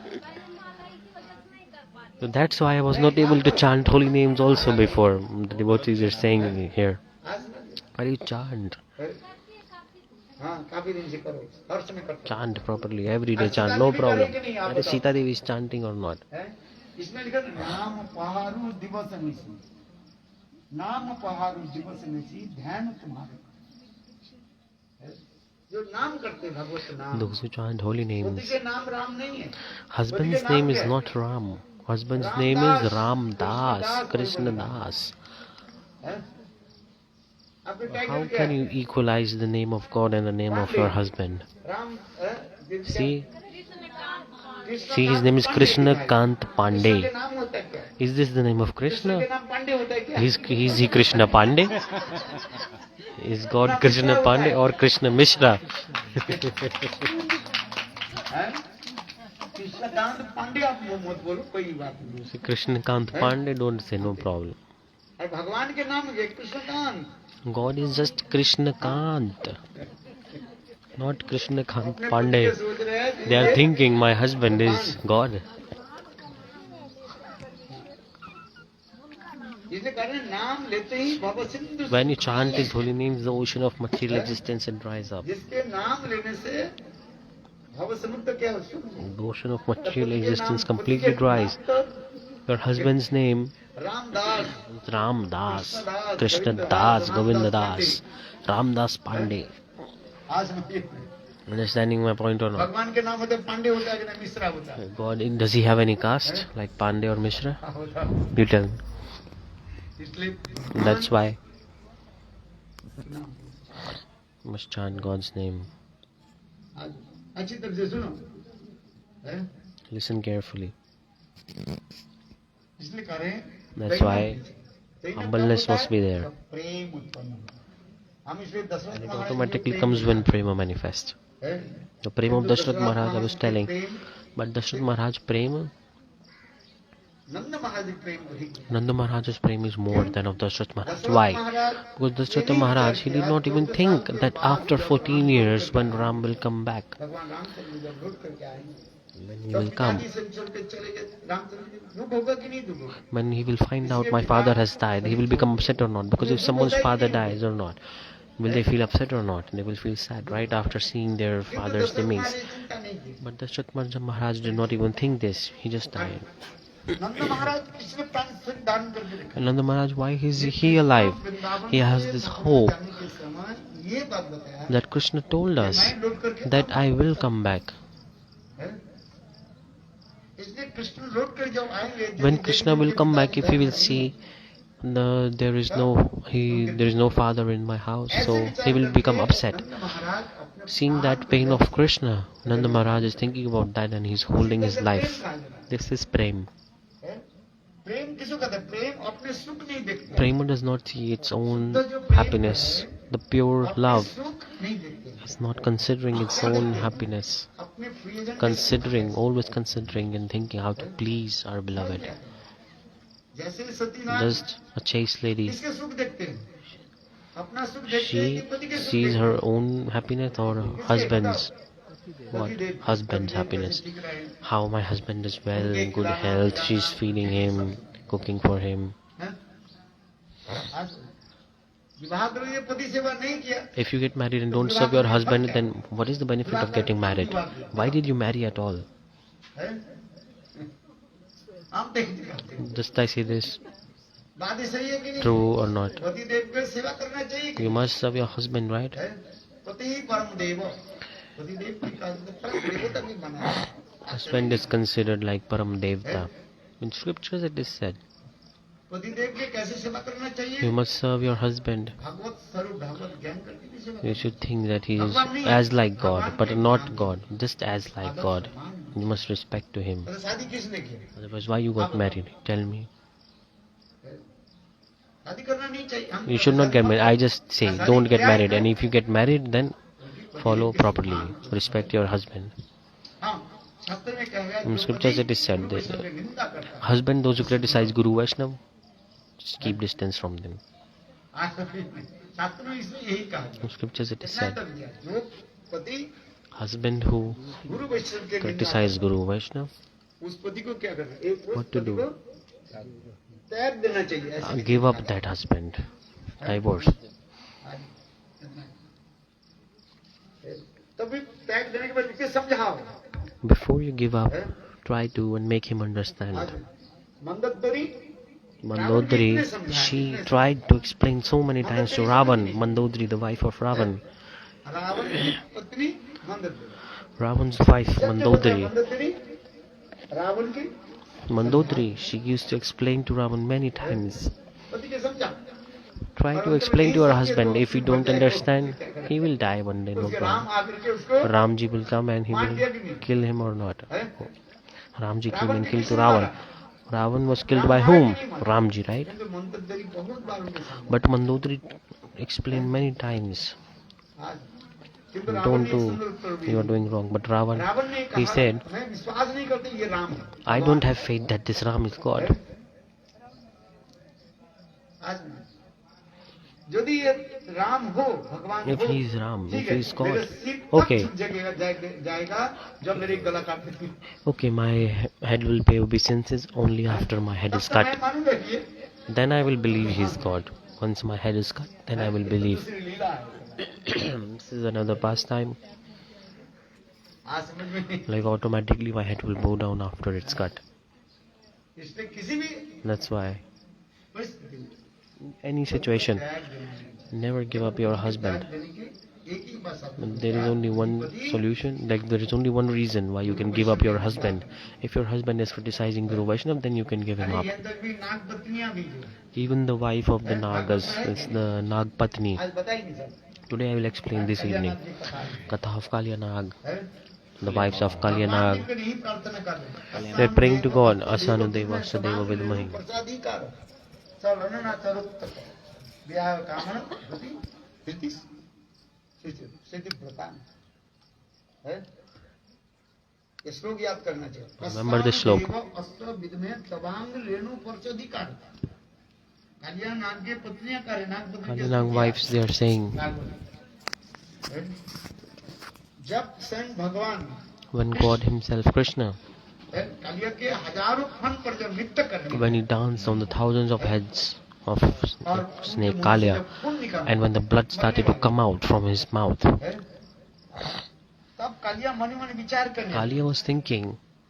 So that's why I was not able to chant holy names also before. The devotees are saying here, "Why do you chant? हाँ, काफी दिन से करो, हर्ष में करते Chant properly every day. Chant, no problem." Whether Sita Devi is chanting or not. हैं? इसमें लिखा है, नाम पहारू दिवस निशी, नाम पहारू दिवस निशी, ध्यान तुम्हारे। हैं? जो नाम करते हैं भगवत नाम, Those who chant holy पति names. के नाम राम नहीं है। Husband's name is not Ram. Husband's name is Ram Das, Krishna Das. हैं? आपके How टाइटल क्या can है? you equalize the name of God and the name of your husband? Ram, See, Krishna see, his Kant name is Pandey Krishna लिखा है। Kant Krishna Pandey. के नाम होता है क्या? Is this the name of Krishna Krishna? के नाम पांडे होता है क्या? Is he Krishna Pandey? Is God Krishna Pandey or Krishna Mishra? हैं? कृष्णकांत पांडे आप मत बोलो, कोई बात नहीं। See, Krishna Kant Pandey, don't say, no problem. और भगवान के नाम है Krishnakant. God is just Krishna Kant, not Krishna Kant अपने पति Pandey. ये सोच रहे हैं They are thinking my husband is God. नाम लेते ही भव Sindhu When you chant his holy names, the ocean of material existence it dries up. जिसके नाम लेने से भव समुद्र क्या हो शुद्ध The ocean of material existence completely dries. Your husband's name Ramdas is Ram Das, Krishna Das, Govinda Das, Ram Das Pandey. आज समझिए Understanding my point or not? भगवान के नाम होते पांडे होता है कि नहीं मिश्रा होता है God, does he have any caste like Pandey or Mishra? हाँ, होता है You tell me. इसलिए That's why नाम you must chant God's name. आज अच्छी तरह से सुनो हैं? Listen carefully. इसलिए कह रहे हैं That's why humbleness must be there. प्रेम उत्पन्न होता है। हम इसलिए Dasharath And it Maharaj automatically जो comes Prem when prema manifests. है, The prema of Dashrath Maharaj I was telling. Prem, But Dashrath Maharaj prema, नंद महाराज के प्रेम को ही Nanda Maharaj's prema is more than of Dashrath Maharaj. Dasharath Why? Maharaj Because Dashrath Maharaj, he did not even think that after 14 years when Ram will come back, भगवान रामचंद्र जब लौट करके आएंगे when he तो will come, पिताजी से छोड़ के चले गए रामचंद्र जी दुख होगा कि नहीं दुख होगा when he will find out my father has died, he will become upset or not. Because if someone's father dies or not, will they feel upset or not? They will feel sad right after seeing their किंतु father's Dasharath demise. महाराज चिंता नहीं की But Dashrath Maharaj did not even think this. He just died. नंद महाराज किसने प्राण से दान करके रखा And Nanda Maharaj, why is he alive? He has this hope जाने के समय ये बात बताया that Krishna told us मैं लौट करके that I will come back. है? इसलिए कृष्ण लौट कर जब आएंगे When Krishna will come back, if he will see there is no father in my house, so he will become upset. नंद महाराज अपने Seeing that pain of Krishna, Nanda Maharaj is thinking about that and he's holding his life. This is prem. है? प्रेम किसको कहते हैं प्रेम अपने सुख नहीं देखता Prema does not see its own happiness. The pure अपने love सुख नहीं देखते is not considering its own happiness. अपने प्रियजन के Considering, always considering and thinking how to please our beloved. जैसे Satinath Just a chaste lady, किसके सुख देखते हैं अपना सुख देखते हैं she कि पति के सुख sees देखते her हैं? own happiness or her husband's. What? पति देख- Husband's पति देख happiness. कैसे टिक रहे हैं? How my husband is well, in good health, she's feeding him, cooking for him. हैं? आज विवाह करोगे पति सेवा नहीं किया If you get married and don't serve your husband, then what is the benefit of getting married? Why did you marry at all? है? हम नहीं करते Just I say this, बात सही है कि नहीं true or not? पति देव की सेवा करना चाहिए कि You must serve your husband, right? है? पति ही परम देव पति देव की परम देवता भी बना है Husband is considered like Param Devta. In scriptures it is said, पति देव की कैसे सेवा करना you चाहिए must serve your husband. भगवत स्वरूप भगवत ज्ञान करके भी सेवा You should think that he is as like God, but not God, just as like God. You must respect to him. तो शादी किसने की Otherwise, why you got married? Tell me. शादी करना नहीं चाहिए हम You should not get married. I just say, don't get married. And if you get married, then follow properly. Respect your husband. हाँ शास्त्र में कहा गया In जो scriptures पति it is said Guru that वैष्णव की निंदा करता है husband, those who criticize Guru Vaishnav, just keep distance from them. शास्त्र में इसमें यही कहा गया In scriptures it is इतना said, कर दिया जो पति husband who गुरु वैष्णव के निंदा criticize Guru Vaishnav, उस पति को क्या करना है उस What to पति do? को त्याग देना चाहिए ऐसे give up that husband. Divorce. तभी त्याग देने के बाद उसे समझाओ Before you give up, try to and make him आज understand. Mandodari Mandodari, she tried to explain so many times to Ravan, Mandodari, the wife of Ravan. Ravan की पत्नी Mandodari Ravan's wife, Mandodari. Mandodari Ravan की Mandodari, she used to explain to Ravan many times. पति के समझा Try to explain to her husband. If you don't understand, he will die one day, no उसके Ram problem. आकर के उसको Ramji will come and he will kill him or not. है? Ramji came and killed to Ravan. Ravan was killed by whom? Ramji, right? किंतु मंदोदरी बहुत बार उनको समझा But Mandodari explained many times. आज किंतु रावण Don't ने do, सुंदर उत्तर दिया। you are doing wrong. But Ravan, Ravan ने he कहा said, मैं विश्वास नहीं करती ये राम है I don't have faith that this Ram is God. आज यदि ये राम हो भगवान If हो he is Ram, ठीक if है, he is God, मेरे सिर तक okay. छूट जाएगा जब मेरे गला काट देंगे Okay, my head will pay obeisance only after my head is तब तो मैं cut. मानूंगा कि then I will believe he's God. Once my head is cut, then I will believe. दूसरी लीला है। This is another pastime. आज समझ में नहीं। Like automatically my head will bow down after it's cut. इसलिए किसी भी That's why परिस्थिति में any situation, त्याग देना नहीं। never give up your husband. त्याग देने की एक ही बस आपको There is only one solution, like there is only one reason why you can give up your husband. If your husband is criticizing Guru Vaishnav, then you can give him अरे up. यहाँ तक भी नाग पत्नियां भी जो Even the wife of the Nagas, is the Nag Patni. आज बता ही नहीं सकते। Today I will explain this evening. कल्याणाथ जी कथा है। Katha of Kalya Nag, है? the wives of Kalya भगवान Nag. जी को नहीं प्रार्थना कर रहे। They are praying to God, Asanudeva Sadeva Vidmahi. प्रसादीकार सर्वनना चरुक्त विहाय कामना गति स्थिति स्थिति प्रतान है। ये श्लोक याद करना चाहिए। Remember this श्लोक. अस्त्र विदमे तवांग रेणु परचोदीकार कल्याण नाग के पत्नियां करे नाग पत्नी Kalya Nag wives, they are saying, है? जब स्वयं भगवान when God himself, Krishna, कलिया के हजारों फन पर जब नृत्य करने when he danced on the thousands of heads of snake Kalya, and when the blood started to come out from his mouth, है? तब कलिया मन ही मन विचार करने Kalya was thinking,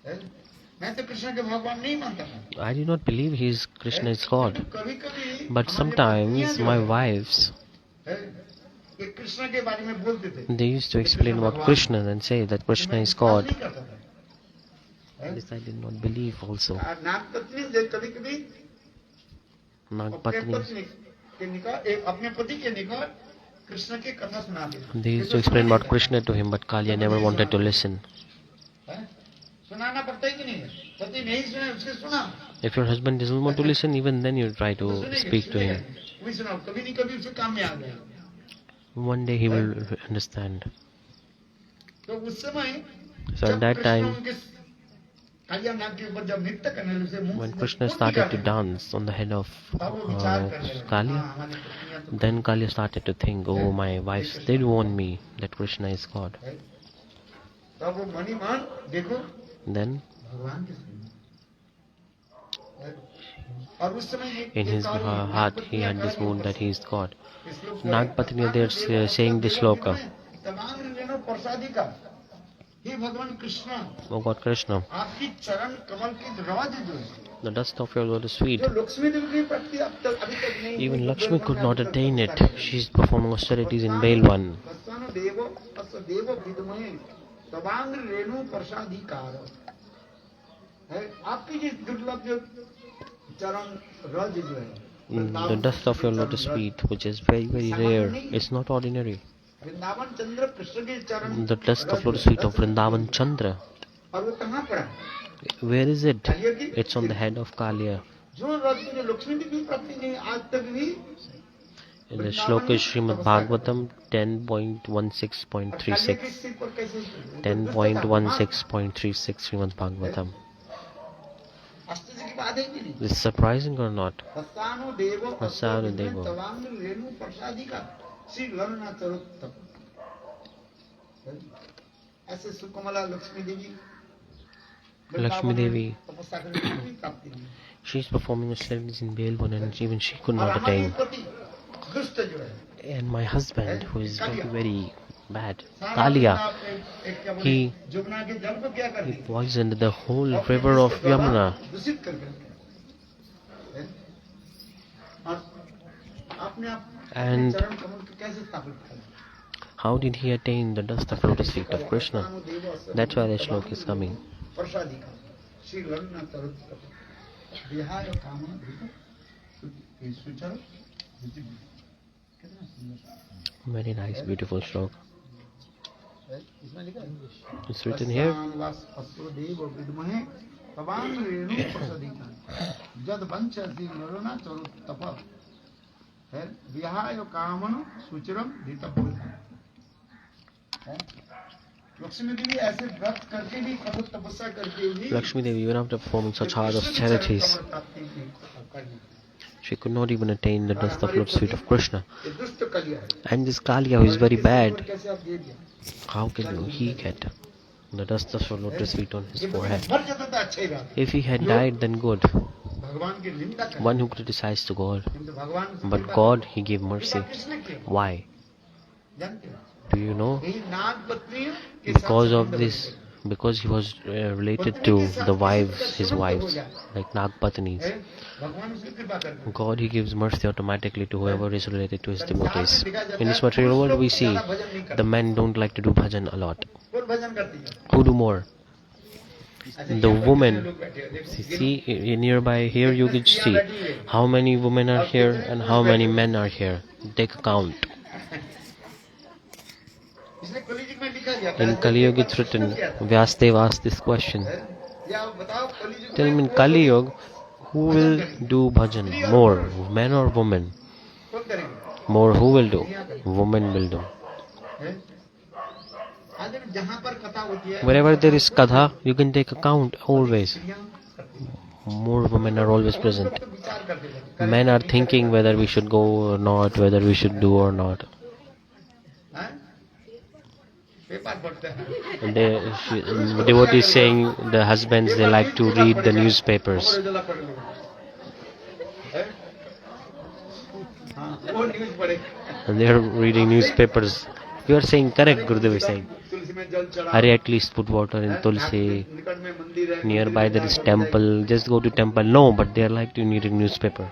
है? मैं तो कृष्ण के भगवान नहीं मानता था। I do not believe he is Krishna is God. कभी-कभी But sometimes my wives, है? ये कृष्ण के बारे में बोलते थे। they used to explain about Krishna and say that Krishna is God. नहीं करता था। है? This I did not believe also. नाग पत्नी जो कभी-कभी Nag अपने Patni, पत्नी के निकट अपने पति के निकट कृष्ण की कथा सुनाते थे। they used to explain about Krishna to him, but Kalya never wanted to listen. है? सुनाना पड़ता है कि नहीं? पति नहीं सुने उसके सुना। If your husband doesn't want to listen, even then you try to speak to him. वही सुनाओ, कभी नहीं कभी उसे काम में आ गया। One day he will understand. तो उस समय So at जब that कृष्ण time, उनके कालिया नाग के ऊपर जब नृत्य करने लगे, उसे मुंह when से Krishna खून started to निकालने लगे, dance on the head of तब वो विचार करने लगे, Kalya, हाँ, हमारी पत्नियां तो then Kalya started to think, oh, my wives did warn me that Krishna is God. है। तब वो मनी मान देखो Then भगवान के सामने है। और उस समय ये- in ये his Kali Nag heart he पत्नियां had this कह रही mood हैं, that he is God. इस लोग Nag Patni, they are saying this shloka. तमाम लेनो प्रसादी का हे भगवान कृष्ण Oh God Krishna, आपकी चरण कमल की रज जो है the dust of your lotus feet. जो लक्ष्मी देवी की प्राप्ति अब तक अभी तक नहीं Even हुई, Lakshmi तो could not अभी तक attain it. नहीं She is performing austerities in Belwan. भगवान देवो अस देव विद्महे तवांग रेणु प्रसादीकार है। आपकी जिस दुर्लभ जो चरण रज जो है The dust of your lotus feet, which is very, very rare, it's not ordinary. Vrindavan चंद्र कृष्ण के चरण The dust of lotus feet of Vrindavan Chandra, और वो कहाँ पड़ा where is it? कालिया की It's on the head of Kalya. जो रज जो लक्ष्मी देवी की प्राप्ति नहीं आज तक भी The shloka is Srimad Bhagavatam Kaliya 10.16.36. के सिर पर कैसे 10.16.36 Srimad Bhagavatam. आश्चर्य की बात है कि नहीं? Is it surprising or not? हसानु देवो हसानु देवो। तवांग रेणु प्रसादी का श्री ललना चरुत ऐसे सुकमला लक्ष्मी देवी Lakshmi Devi, तपस्या करने की कोई प्राप्ति नहीं। she is performing austerities in Belwan and even she could और not हमारे attain. पति दुष्ट जो है And my husband, who is very, very bad, सारा Kalya, एक क्या बोले, he जमुना के जल को क्या कर he the poisoned the whole river of Yamuna. दूषित कर दिया। और आपने आप And चरण कमल को कैसे स्थापित किया? how did he attain the dust of lotus feet of Krishna? That's why the shloka is coming. प्रसादी का श्री ललना चरुत विहाय कामना देखो सुचर कितना सुंदर Very nice, beautiful shloka. है। इसमें लिखा है It's written here. देव विद्महे तवांग रेणु प्रसादी का जद वंश श्री ललना चरुत तप है विहाय कामन सुचरम धीतपुर है। लक्ष्मी देवी ऐसे व्रत करके भी कठोर तपस्या करके भी Lakshmi Devi, even after performing such hard austerities, she could not even attain the dust of lotus feet of Krishna. ये दुष्ट कलिया है। And this Kalya, who is very bad, कैसे आप दे दिया? how can he get the dust of your lotus feet on his ये forehead? मर जाता तो अच्छा ही बात है। If he had died, then good. भगवान की निंदा कर, one who criticized to God. किंतु भगवान से But कृपा God, कर- He gave mercy. कृपा किसने किया? Why? जानते हो? Do you know? यही नाग पत्नियों के साथ Because of संबंध this, बन because he was related पत्नी to के साथ the किसी wives, प्रकार his संबंध हो wives, जाए, like Nagpatnis. है? भगवान उसकी कृपा करते हैं। God, He gives mercy automatically to whoever is related to His संसार में devotees. देखा जाता In है, this material पुरुष world, लोग we see ज्यादा भजन नहीं the करते। men don't like to do bhajan a lot. कौन भजन करती है? Who do more? अच्छा, The यहाँ पर women. कितने लोग बैठे हैं? देखो, See, nearby here you can see how many women are here and how many men are here. Take a count. इसने कलियुग में लिखा गया था, In Kali Yuga it's written, Vyasdev asked this question. है? या आप बताओ, कलियुग Tell me, में in कौन Kali लोग- Yuga, who will do bhajan more, men or women? कौन करेंगे? More who will do? Women will do. है? आज जहाँ पर कथा होती है, Wherever there is katha, you can take a count always. स्त्रियाँ करती हैं। More women are always present. लोग तो विचार करते रहते हैं, Men are thinking whether we should go or not, whether we should do or not. हैं? पेपर पढ़ते हैं। And the devotee is saying the husbands, they like to read the newspapers. खबर उजाला पढ़ लो। हैं? हाँ, वो न्यूज़ पढ़े। And they are reading newspapers. You are saying correct, Gurudev is saying. तुलसी में जल चढ़ाओ। Hare, at least put water in tulsi. निकट में मंदिर है, Nearby मंदिर there में is जाकर temple. Just go to temple. No, but they are like to read a newspaper.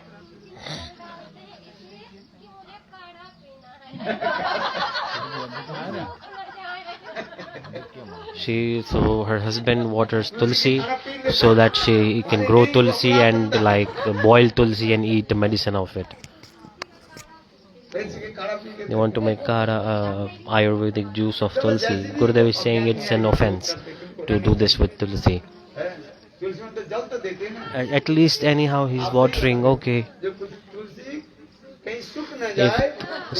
So her husband waters tulsi so that she can grow tulsi and like boil tulsi and eat the medicine of it. भैंस की काढ़ा P के They want to make kara, Ayurvedic juice of tulsi. Gurudev is saying it's an offense to do this with tulsi. है। तुलसी में तो जल तो देते हैं ना। At least anyhow he's watering, okay. जो कुछ तुलसी कहीं सूख न जाए,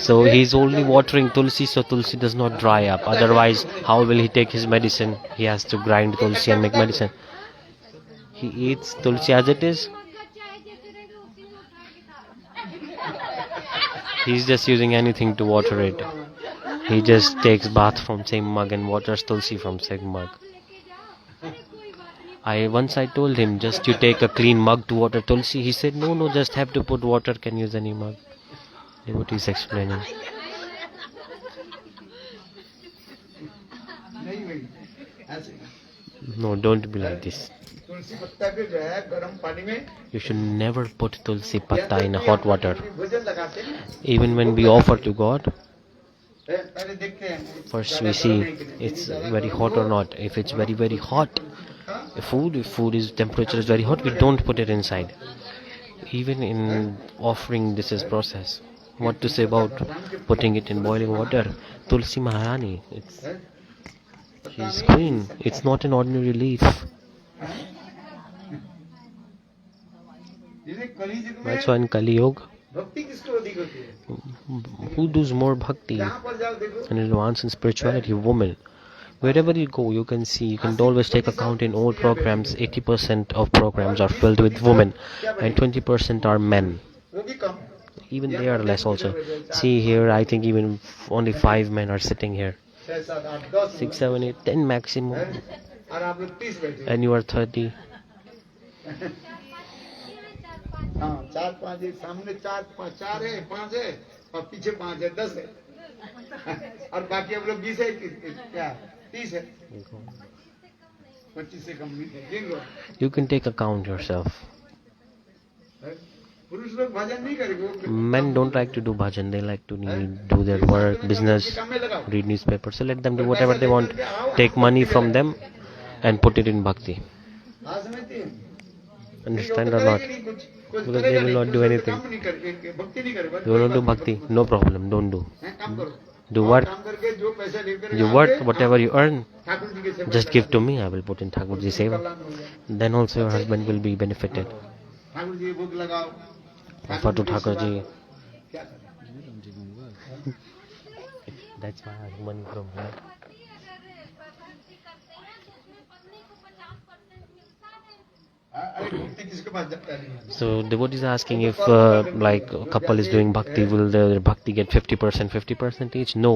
So he's only watering tulsi so tulsi does not dry up. Otherwise, how will he take his medicine? He has to grind tulsi and make medicine. He eats tulsi as it is. He's just using anything to water it. He just takes bath from same mug and waters tulsi from same mug. I told him, just you take a clean mug to water tulsi. He said, no, just have to put water, can use any mug. Devotee is explaining. नहीं भाई, ऐसे No, don't be like this. तुलसी पत्ता के जो है गर्म पानी में You should never put tulsi patta in hot water. भोजन लगाते हैं, Even when we offer to God, है, पहले देखते हैं first we see it's very hot or not. If it's very, very hot, if food is temperature is very hot, we don't put it inside. Even in offering, this is process. What to say about putting it in boiling water? Tulsi Maharani, she's queen. It's not an ordinary leaf. इसलिए कलियुग में That's why in Kali Yuga, भक्ति किसको अधिक होती है? who does more bhakti? जहाँ पर जाओ देखो, And advance in spirituality, women. Wherever you go, you can see, you can always take account in all programs, 80% of programs are filled with women and 20% are men. वो भी कम, Even they are less also. See here, I think even only 5 men are sitting here. 6, 7, 8, 10 6, 7, 8, 10 maximum. और आप लोग 30 बैठे हो। And you are 30. हाँ, 4, 5 एक सामने 4 है, 5 है और पीछे 5 है, 10 है और बाकी हम लोग 20 है, क्या 30 है, 25 से कम नहीं है, गिन लो। You can take account yourself. पुरुष लोग भजन नहीं करेंगे, Men don't like to do bhajan, they like to do their work, business, काम में लगाओ। read newspapers. So let them do whatever they want. Take money from them and put it in bhakti. हाँ, समझती हैं? Understand or not? Because they will not do anything. काम नहीं करेंगे, भक्ति नहीं करेंगे, They will not do bhakti. No problem, don't do. काम करो, Do what? काम करके जो पैसा लेकर You work, whatever you earn, Thakur ji के सेवा just give to me. I will put in Thakurji Seva. कल्याण हो जाए। Then also your husband will be benefited. Thakur ji भोग लगाओ, Offer to की Thakur सेवा ji. क्या करें? That's my husband from here. अरे भक्ति किसके पास जाता है? So devotees are asking if like a couple is doing bhakti, will the bhakti get 50%, 50% each? No.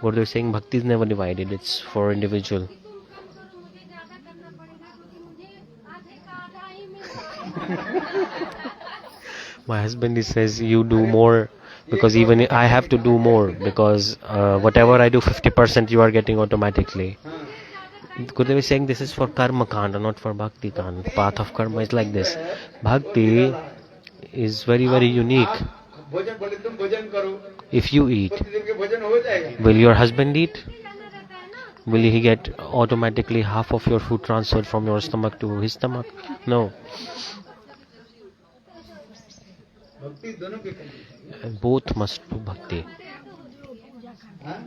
What they're saying, bhakti is never divided. It's for individual. My husband he says you do more because even I have to do more because whatever I do 50% you are getting automatically. Gurudev is saying this is for karma kanda, not for bhakti kanda. The path of karma is like this. Bhakti is very very unique. भोजन बोले तुम भोजन करो, If you eat, पतिदेव के भोजन हो जाएगा। will your husband eat? Will he get automatically half of your food transferred from your stomach to his stomach? No. भक्ति दोनों के करनी। Both must do bhakti. हाँ?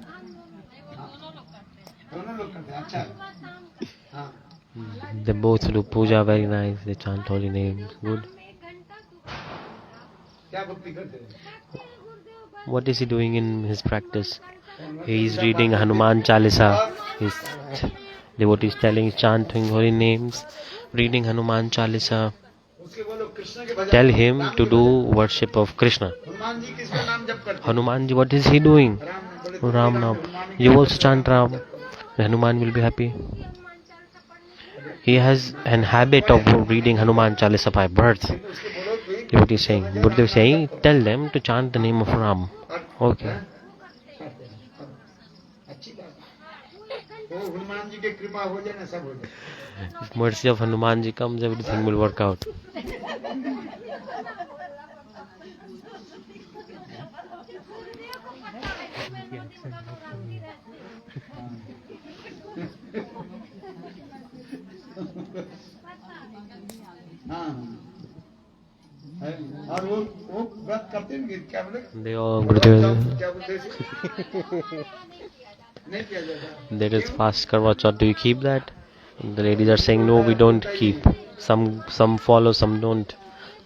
दोनों लोग करते हैं, अच्छा। हाँ। They both do puja very nice. They chant holy names. Good. क्या भक्ति करते हैं? What is he doing in his practice? He is reading Hanuman Chalisa. His devotees telling, chanting holy names, reading Hanuman Chalisa. उसके बोलो कृष्ण के भजन। Tell him to do worship of Krishna. Hanuman ji किसका नाम जप करते हैं? Hanuman ji, what is he doing? Ram Nam. You also chant Ram. Hanuman will be happy. He has an habit of reading Hanuman Chalisa by birth. Devotee is saying, Gurudev is saying, tell them to chant the name of Ram. Okay. अच्छी बात। वो हनुमान जी की कृपा हो जाए ना, सब हो जाए। If mercy of Hanuman ji comes, everything will work out. हाँ। और वो व्रत करते हैं क्या बोले? They all Gurudev, क्या बोलते हैं? नहीं किया जाता। there is fast Karwa Chauth. Do you keep that? The ladies are saying no, we don't keep. Some follow, some don't.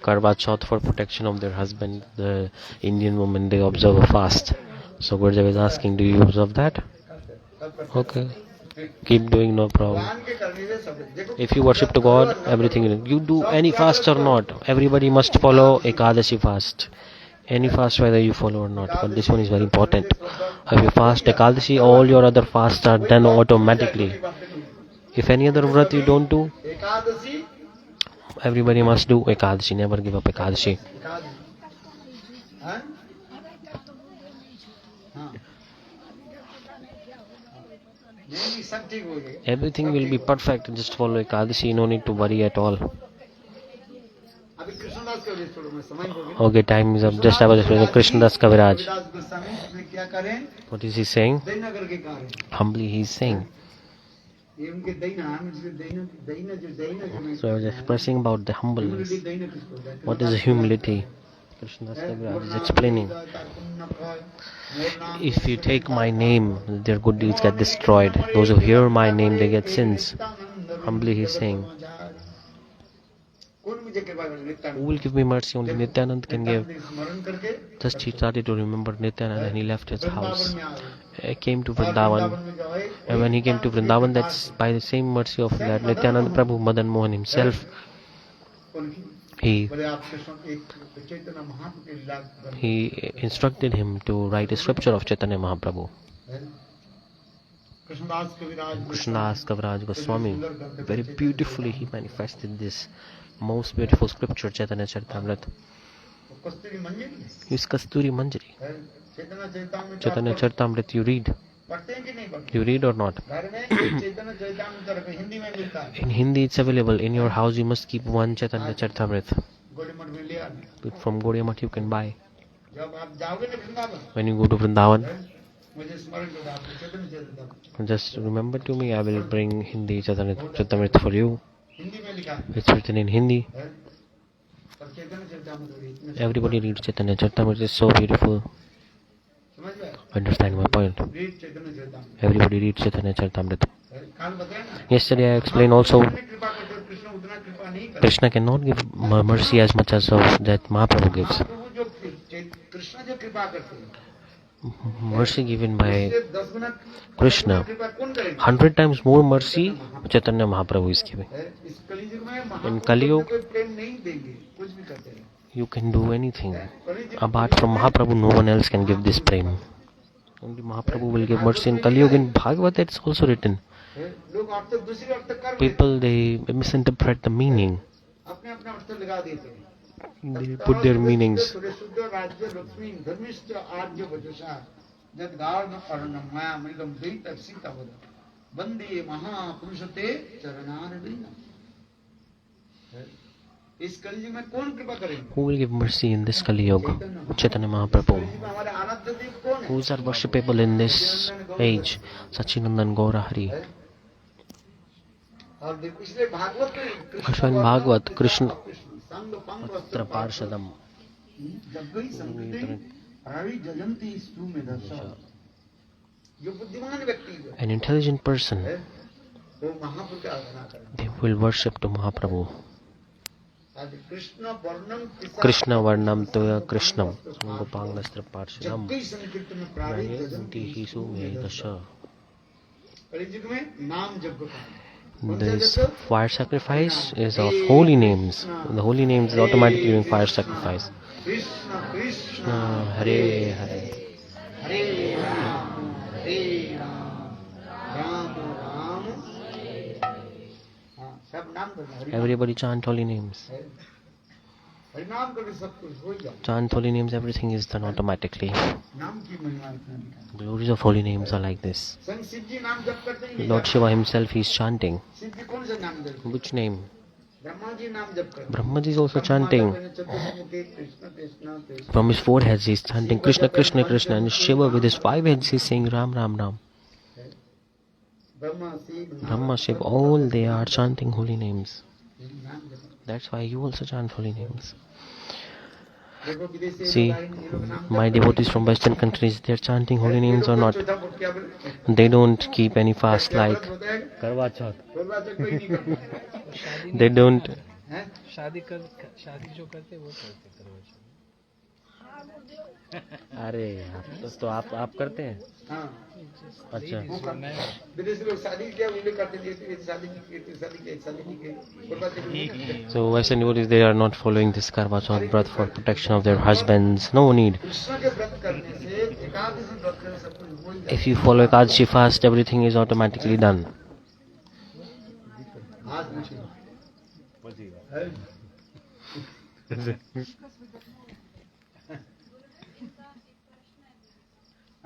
Karwa Chauth for protection of their husband. The Indian women they observe a fast. So Gurudev is asking, do you observe that? Okay, keep doing, no problem. भगवान के करने से सब देखो। If you worship to God, everything you do any fast or not, everybody must follow Ekadashi fast. Any fast whether you follow or not, but this one is very important. If you fast Ekadashi, all your other fasts are done automatically. If any other vrat you don't do, Ekadashi everybody must do Ekadashi. Never give up Ekadashi. हाँ? हाँ। नहीं सब ठीक हो जाएगा। Everything will be perfect. Just follow Ekadashi. No need to worry at all. अभी कृष्णदास का वजह छोड़ो, मैं समय हो गया। Okay, time is up. Just I was explaining Krishnadas Kaviraj. Ravidas Goswami इसमें क्या करें? What is he saying? दैनगर के कार्य। Humbly he is saying. ये उनके दैना, हम इसके दैना जो So I was expressing about the humbleness. दैना किसको कहते हैं? What is humility? Krishnadas Kaviraj is explaining. If you take my name, their good deeds get destroyed. Those who hear my name, they get sins. Humbly he is saying. कौन मुझे कृपा करे? Nityanand. Who will give me mercy? Only Nityanand can give. स्मरण करके Just he started to remember Nityanand and he left his house. Vrindavan में आ गए। He came to और Vrindavan. Vrindavan में जाए, And when he came to Vrindavan, that's by the same mercy of that Nityanand Prabhu, Madan Mohan himself, कौन की? he बोले आप कृष्ण एक चैतन्य महाप्रभु के लीला करने। he instructed him to write a scripture of Chaitanya Mahaprabhu. Krishnadas Kaviraj Krishnadas Kaviraj Goswami, very beautifully he manifested this most beautiful scripture, Chaitanya Charitamrita. Kasturi Manjari His Kasturi Manjari. है। चैतन्य Charitamrita Chaitanya Charitamrita you read. पढ़ते हैं कि नहीं पढ़ते? You read or not? घर में चैतन्य चरितामृत हिंदी में मिलता है। In Hindi it's available. In your house you must keep one Chaitanya Charitamrita. गोड़ी मठ में ले आना। From Gaudiya Math you can buy. जब आप जाओगे ना Vrindavan, When you go to Vrindavan, मुझे स्मरण करो, आपको चैतन्य Charitamrita just remember to me, I will bring Hindi Chaitanya Charitamrita for you. Hindi में लिखा है। It's written in Hindi. पर चैतन्य चरितामृत इतने Everybody reads Chaitanya Charitamrita. It's so beautiful. समझ गए? Understand my point? Read Chaitanya Charitamrita. Everybody reads Chaitanya Charitamrita. काल बताया ना, Yesterday I explained also, जितनी कृपा करते हो, कृष्ण उतना कृपा नहीं करते। Krishna cannot give mercy as much as of that Mahaprabhu gives. महाप्रभु जो कृष्ण जो कृपा करते हैं, Mercy given by उससे 10 गुना Krishna, कृपा कौन करेगा? 100 times more mercy Chaitanya Mahaprabhu is giving. इस कलियुग में In महाप्रभु Kali Yuga, कोई प्रेम नहीं देंगे, कुछ भी करते हैं। you can do anything. Kaliyuga Apart from Mahaprabhu, no one else can give this prem. Only Mahaprabhu will give mercy in Kali Yuga. In Bhagavad, it's also written. लोग अर्थ दूसरे अर्थ कर People, they misinterpret the meaning. अपने अपने अर्थ लगा देते हैं। they put their meanings. सुरेशुद्ध राज्य लक्ष्मी धर्मिष्ठ आर्य वजुषा जद गार्ग अर्णम माया मृगम द्वैत सीतावद वंदे महापुरुषते चरणारविंद। इस कलयुग में कौन कृपा करेगा? Who will give mercy in this Kali Yuga? Chaitanya Mahaprabhu. हमारे आराध्य देव कौन है? Who is our worshipable in this age? Sachinandan Gaura Hari. और देखो इसलिए भागवत में Also in Bhagavad, Krishna संग पंग Atra Parshadam. जगई संकटे रावी जयंती सुमे दर्शा। जो बुद्धिमान व्यक्ति है An intelligent person, वो महापुरुष की आराधना करे। they will worship to Mahaprabhu. Krishna वर्णम Krishna Varnam Toya Krishnam. Gopangastra Parshadam. जगई संकीर्तन में प्राणी जयंती Jayanti Hisu Medasha. कलियुग में नाम जप का This fire sacrifice is of holy names. The holy names is automatically doing fire sacrifice. Krishna Krishna Hare Hare. हरे राम राम राम हाँ सब नाम करना Hari Everybody chant holy names. हरिनाम करके सब कुछ हो जाए। Chant holy names, everything is done automatically. नाम की महिमा इतना दिखा। Glories of holy names are like this. संग शिव जी नाम जप करते हैं। Lord Shiva himself, he is chanting. Shiv जी कौन सा नाम जप? Which name? ब्रह्मा जी नाम जप करते हैं। Brahmaji is also chanting. Chaturmukhi Krishna Krishna Krishna. From his 4 heads, he is chanting Krishna, Krishna, Krishna. And Shiva with his 5 heads, he is saying Ram, Ram, Ram. Brahma Shiv Brahma, Shiva, all they are chanting holy names. नाम जप। That's why you also chant holy names. देखो विदेशी See, लोग आएंगे, ये लोग नाम जप my devotees from Western countries, they are chanting holy names or not. चौथा फुट क्या बोले? They don't keep any fast like होता है? Karwa Chauth. कोरबा से कोई नहीं करता। They don't. हैं? शादी जो करते वो करते करवा चौथ। अरे तो आप करते हैं? हाँ अच्छा. वो करना है। विदेशी लोग शादी क्या उन्हें करते थे, शादी नहीं की, शादी नहीं की, कोरबा से नहीं करते। So Western devotees, they are not following this Karwa Chauth व्रत for protection of their husbands. No need. Krishna के व्रत करने से एकादशी व्रत करने से सब कुछ हो ही जाता If you follow Ekadashi fast, everything is automatically done. है। आज मुझे है।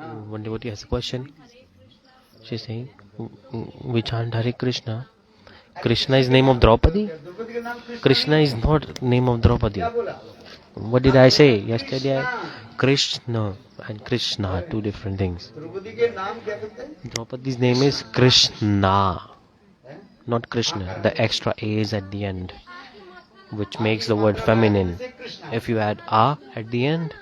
हाँ। One devotee has a question. She's saying, we chant Hare Krishna. Krishna is name of Draupadi? Draupadi का नाम Krishna is not name of Draupadi. क्या बोला? What did I say yesterday? Krishna and Krishna, two different things. Draupadi के नाम क्या बोलते हैं? Draupadi's name is Krishna, हैं? not Krishna. The extra A is at the end, which makes the word feminine. If you add A at the end,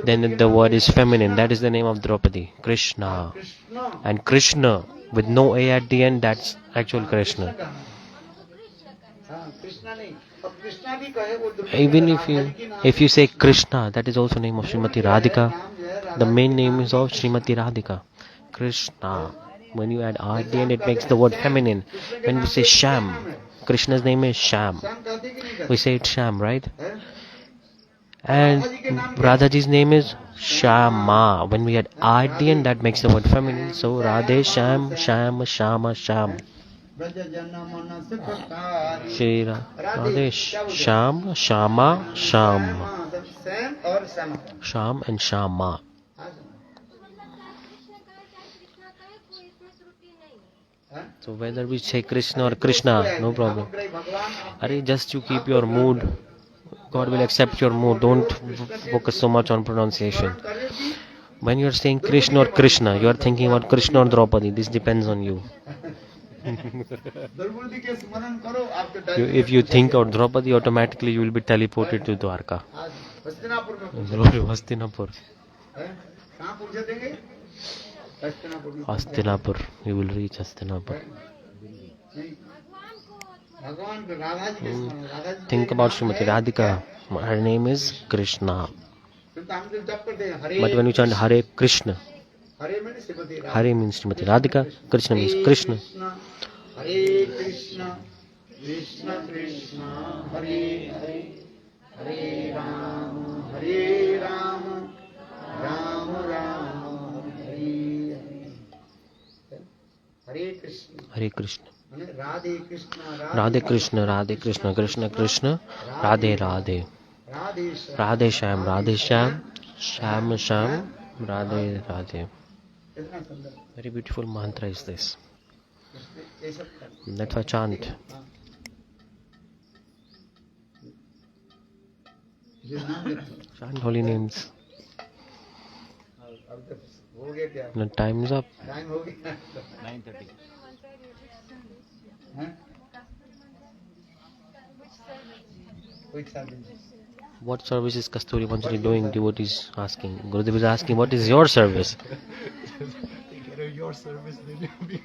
then the word is feminine. That is the name of Draupadi, Krishna. Krishna And Krishna with no A at the end, that's actual Krishna. हाँ कृष्णा नहीं, अब कृष्णा भी कहे वो Draupadi Even का if नाम you Hari के नाम if you say Krishna, that is also name of Srimati Radhika. नाम जो है The main name is of Srimati Radhika, Krishna. When you add R at the end, it makes the word feminine. When we say Sham, Krishna's name is Sham. शाम कहते कि नहीं कहते? We say it's Sham, right? हैं? And Radhaji's name is Shama. When we add R at the end, that makes the word feminine. So Radhe, Sham, Sham, Shama, Sham. Braj जन मन से प्रकारी Shri Radhe, Sham, Shama, Sham. Sam और Shyama. Sham and Shama. हैं? So whether we say Krishna or Krishna, no problem. भगवान Are just you keep your mood. God will accept your mood. Don't focus so much on pronunciation. करे कि When you are saying Krishna or Krishna, you are thinking about Krishna or Draupadi. This depends on you. Draupadi के स्मरण करो आपके If you think of Draupadi, automatically you will be teleported to Dwarka. आज हस्तिनापुर में Glory Hastinapur. हैं? कहाँ पूछे देंगे? हस्तिनापुर में। Hastinapur. You will reach Hastinapur. नहीं। भगवान को राधा जी के स्मरण, Radha ji Think about Srimati Radhika. Her name is Krishna. फिर तो हम जो जप करते हैं हरे But when you chant Hare Krishna, हरे में Shrimati Radha Hare means Srimati Radhika, Krishna means Krishna. हरे कृष्ण कृष्ण कृष्ण हरे हरे हरे राम राम राम हरे हरे हरे कृष्ण Hare Krishna. माने Radhe Krishna Radhe Krishna, Radhe Krishna, Krishna Krishna, Radhe Radhe. Radhe Shyam Radhe Shyam, Radhe Shyam, Shyam Shyam, Radhe Radhe. कितना सुंदर Very beautiful mantra is this. ये सब कर That's why chant. हाँ। जो नाम लेते हैं। Chant holy names. अब तो हो गया क्या The time is up. Time हो गया 9:30. हैं? कोई service What service is Kasturi Manjari doing? Devotees asking. Gurudev is asking, what is your service? Your service will be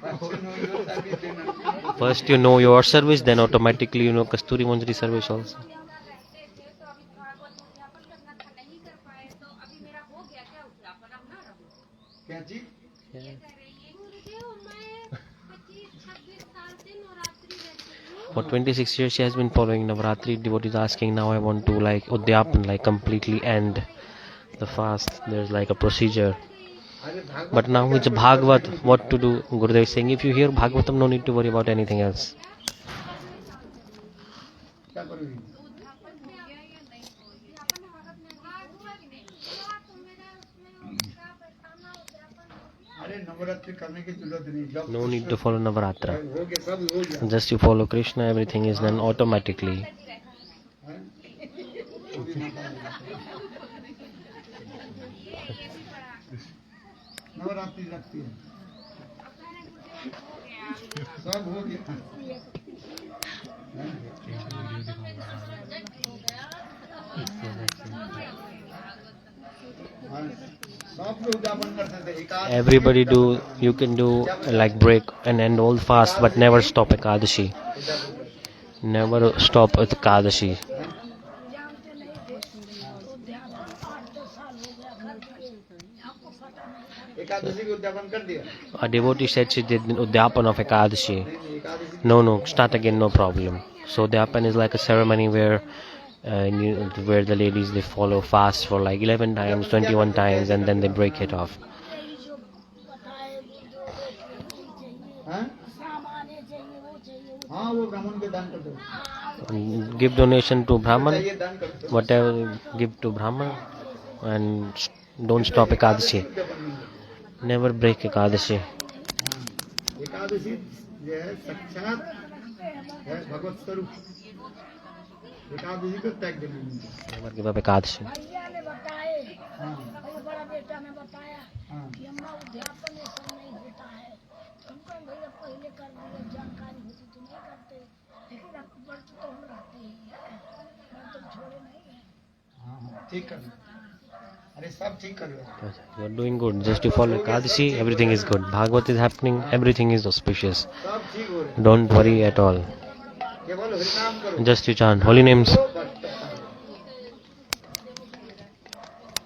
First you know your service, then automatically you know Kasturi Manjari service also. क्या चीज For 26 years she has been following Navaratri. Devotees asking, now I want to like Udyapan, like completely end the fast. There's like a procedure. अरे Bhagavat But now it's Bhagavad, what to do? Gurudev is saying, if you hear Bhagavatam, no need to worry about anything else. क्या करोगी अरे नवरात्रि करने की जरूरत नहीं जब No need to follow Navaratra. हो गया सब हो गया Just you follow Krishna, everything is done automatically. हैं? नवरात्रि लगती है सब हो गया हाँ, सब लोग उद्यापन करते थे Ekadashi Everybody do, you can do like break and end all fast, but never stop Ekadashi. Never stop at Ekadashi. Ekadashi को उद्यापन कर दिया A devotee said she did Udyapan of Ekadashi. नहीं, Ekadashi No, start again, no problem. So Udyapan is like a ceremony where where the ladies they follow fast for like 11 times, 21 times, and then they break it off. हैं? हाँ वो ब्राह्मण के दान कर दो Give donation to Brahman, ये दान कर दो whatever give to Brahman, and don't stop Ekadashi. Never break Ekadashi. हाँ, एकादशी जो है साक्षात है भगवत स्वरूप एकादशी को त्याग देना नहीं। Never give up Ekadashi. भैया ने बताए हाँ मेरे बड़ा बेटा ने बताया हाँ कि अम्मा उद्यापन ये सब नहीं होता है हमको भैया पहले कर दिए जानकारी होती तो नहीं करते लेकिन अब व्रत तो हम रहते ही हैं व्रत तो छोड़े नहीं है हाँ हाँ, ठीक कर अरे सब ठीक कर लो You are doing good. Just you follow Ekadashi, everything is good. Bhagavad is happening, everything is auspicious. सब ठीक हो रहे Don't worry at all. केवल हरिनाम करो Just you chant holy names. तो बस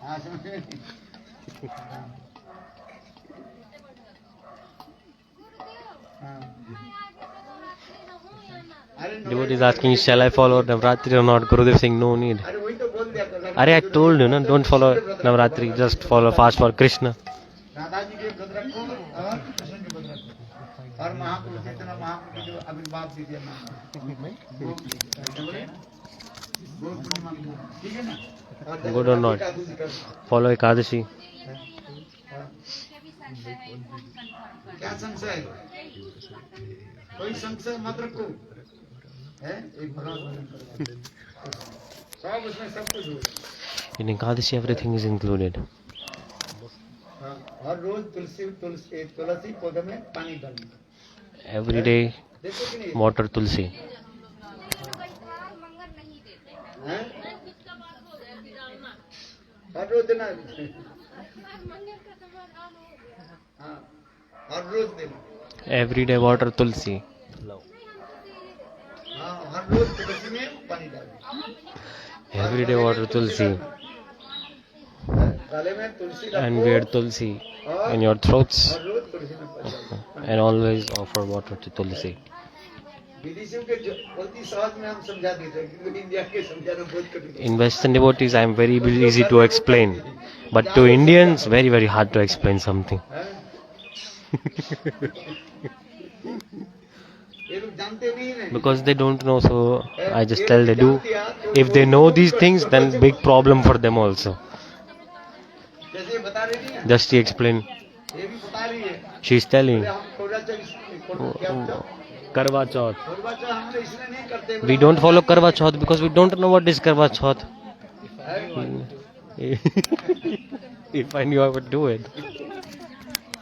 हाँ समझे हाँ अरे Devotee is asking, shall I follow Navratri or not? Gurudev saying, no need. अरे वही तो बोल दिया था Are I told you, no? Don't follow Navratri, just follow fast for Krishna. Radha ji के व्रत रखो और कृष्ण के व्रत रखो और महापुरुष जितना महापुरुष जो आविर्भाव दीजिए गुरु पूर्णिमा में ठीक है ना और Good or not? एकादशी करो। Follow Ekadashi. क्या संशय है कोई संशय मत रखो है एक भगवान सब उसमें सब कुछ हो In Ekadashi, everything is included. हाँ, हर रोज तुलसी पौधे में पानी डालना Every day, देखो कि नहीं water Tulsi. हैं? हर रोज देना हाँ हर रोज देना Every day, water Tulsi. हाँ हर रोज तुलसी में पानी डालना Every day, water Tulsi. गले में तुलसी And रखो wear Tulsi और in your throats. हर रोज तुलसी में पानी डालना And always offer water to Tulsi. विदेशियों के बहुत ही सहज में हम समझा देते हैं क्योंकि इंडिया के समझाना बहुत कठिन है In Western devotees, I am very easy to explain. But to Indians, very, very hard to explain something. हैं? ये लोग जानते नहीं है Because they don't know, so I just tell they do. दिया तो If they know these things, then big problem for them also. जैसे ये बता रही थी ना, Just to explain, ये भी बता रही है। she's telling. हम कोड़ा क्या होता? Karwa Chauth. कोरबा चौथ हम लोग इसलिए नहीं करते। We don't follow Karwa Chauth because we don't know what is Karwa Chauth. If I knew, I would do it.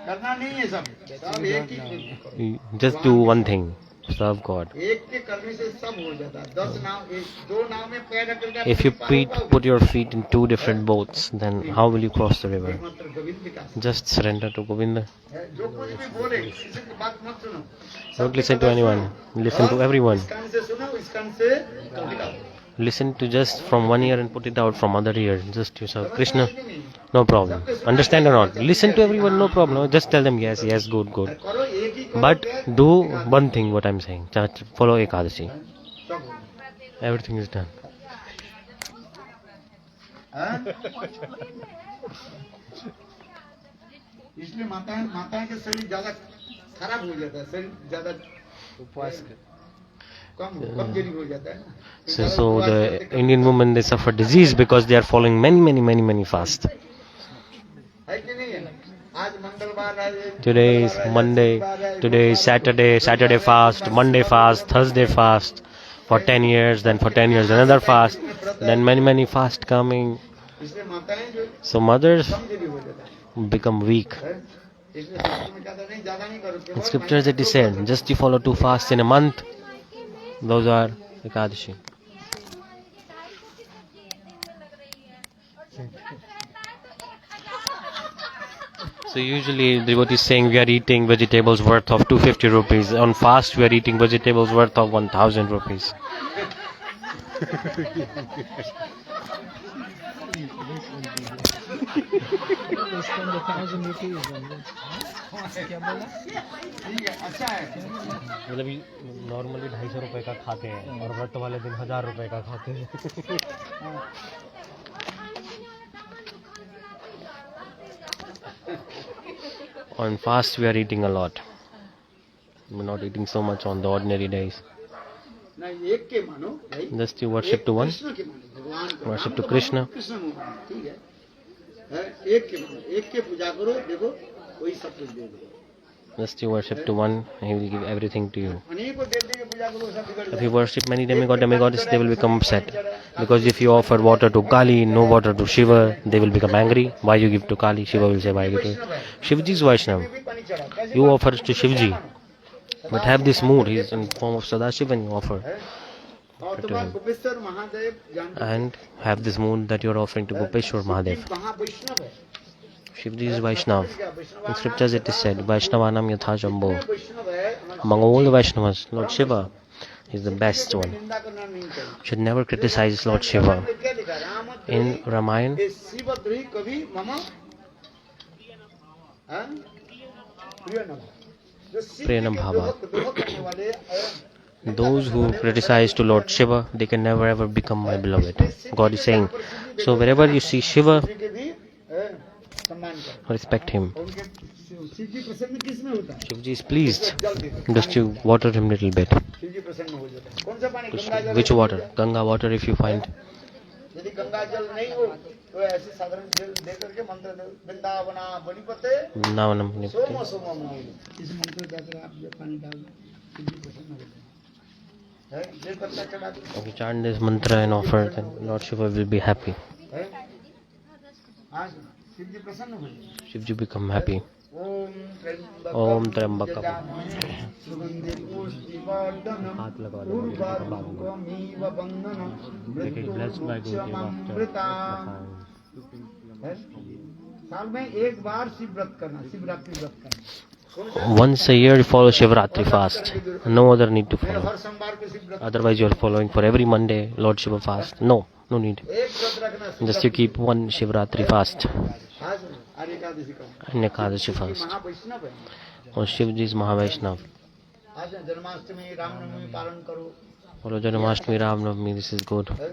करना नहीं है सब एक ही, Just do one thing. Serve God. एक के करने से सब हो जाता है। 10 नाव, दो नाव में पैर रख कर If you put your feet in two different boats, then how will you cross the river? एकमात्र गोविंद विकास Just surrender to Govinda. है। जो कुछ भी बोले किसी की बात मत सुनो, Don't listen to anyone. Listen to everyone. इस कान से सुनो, इस कान से निकालो। Listen to just from one ear and put it out from other ear. Just yourself. Krishna, no problem. Understand or not? Listen to everyone, no problem. Just tell them yes, yes, good, good. करो एक ही करो, But do one thing, what I'm saying. Follow Ekadashi. सब हो। Everything is done. हैं? इसलिए माताएं के शरीर ज्यादा खराब हो जाता है, शरीर ज्यादा उपवास कर कमजोरी हो जाता है ना। So the Indian women, they suffer disease because they are following many fast. है कि नहीं है? आज मंगलवार है, Today is Monday, today is Saturday fast, Monday fast, Thursday fast, for 10 years, then for 10 years another fast, then many fast coming. इसलिए माताएं जो So mothers कमजोरी हो जाता become weak. है, इसलिए शास्त्र में कहता नहीं, ज्यादा नहीं करो, In scriptures it is said, just you follow 2 fasts in a month, those are Ekadashi. So usually the devotee is saying we are eating vegetables worth of 250 rupees. On fast we are eating vegetables worth of 1000 rupees. They spend 1,000 rupees on this. क्या बोला? ठीक है, अच्छा है। मतलब normally 250 रुपए का खाते हैं और व्रत वाले दिन 1000 रुपए का खाते हैं. On fast we are eating a lot. We're not eating so much on the ordinary days. ना एक के मानो भाई, Just you worship to one. Krishna के मानो, भगवान को Worship राम to को Krishna. मानो, कृष्ण को मानो, ठीक है? एक के मानो, एक के पूजा करो, देखो वही सब कुछ दे देगा। Just you worship to one, he will give everything to you. अनेक को देव की पूजा करो, सब बिगड़ If you worship many demigods, they will become upset. Because if you offer water to Kali, no water to Shiva, they will become angry. Why you give to Kali? Shiva will say, why you give to Shivji is Vaishnava. भी पानी चढ़ा, कैसे You offer to Shivji. But have this mood, he is in form of Sadashiv and you offer. और तुम्हारा गोपेश्वर महादेव जानते And have this mood that you are offering to Gopeshwar Mahadev. महावैष्णव है, Shivji is Vaishnav. In scriptures it is said, Vaishnavanam Yatha Jambho. वैष्णव है, Among all the Vaishnavas, Lord Shiva is the best one. निंदा करना नहीं चाहिए। Should never criticize Lord Shiva. क्या लिखा है? Ram In Ramayana, ये शिव द्रोही कभी मम हाँ? प्रिय न भाव। जो शिव प्रिय न के भावा। द्रोह करने वाले those who criticize to Lord Shiva, they can never ever become my beloved. God is saying, so wherever you see Shiva, Shiv के भी सम्मान करो। respect him. और उनके शिव जी प्रसन्न किस में होता है? Shivji is pleased. जल दे दो। Just you water him little bit. Shiv जी प्रसन्न हो जाता है। कौन सा पानी? गंगा जल। Which water? Ganga water if you find. यदि गंगा जल नहीं हो तो ऐसे साधारण जल दे करके मंत्र दो, वृंदावना बलिपते Navanam. सोमो सोमो मनाओ। इस मंत्र जाकर आप जब पानी डाल दो, शिव जी प्रसन्न हो जाते हैं। ये पत्ता चढ़ा दो। If you chant this mantra and offer, then Lord Shiva will be happy. है? हाँ, शिव जी प्रसन्न हो जाते हैं। Shivji become happy. ओम त्र्यंबकम सुगंधि पुष्टिवर्धनम हाथ लगा लो, उर्वारुकमिव बंधनम Get it blessed by Gurudev after मृत्युमृता। the है? साल में एक बार शिव व्रत करना, शिवरात्रि व्रत करना। Once a year you follow Shivratri fast. No other need to follow. हर सोमवार को शिव व्रत, Otherwise you are following for every Monday Lord Shiva fast. No need. एक व्रत रखना, Shiv Just you keep one Shivratri fast आज आर्य एकादशी का and Ekadashi fast. महावैष्णव है। Or Shivji is Mahavaishnav. आज जन्माष्टमी रामनवमी पालन करो। Follow Janmashtami, Ramnavami, this is good. है?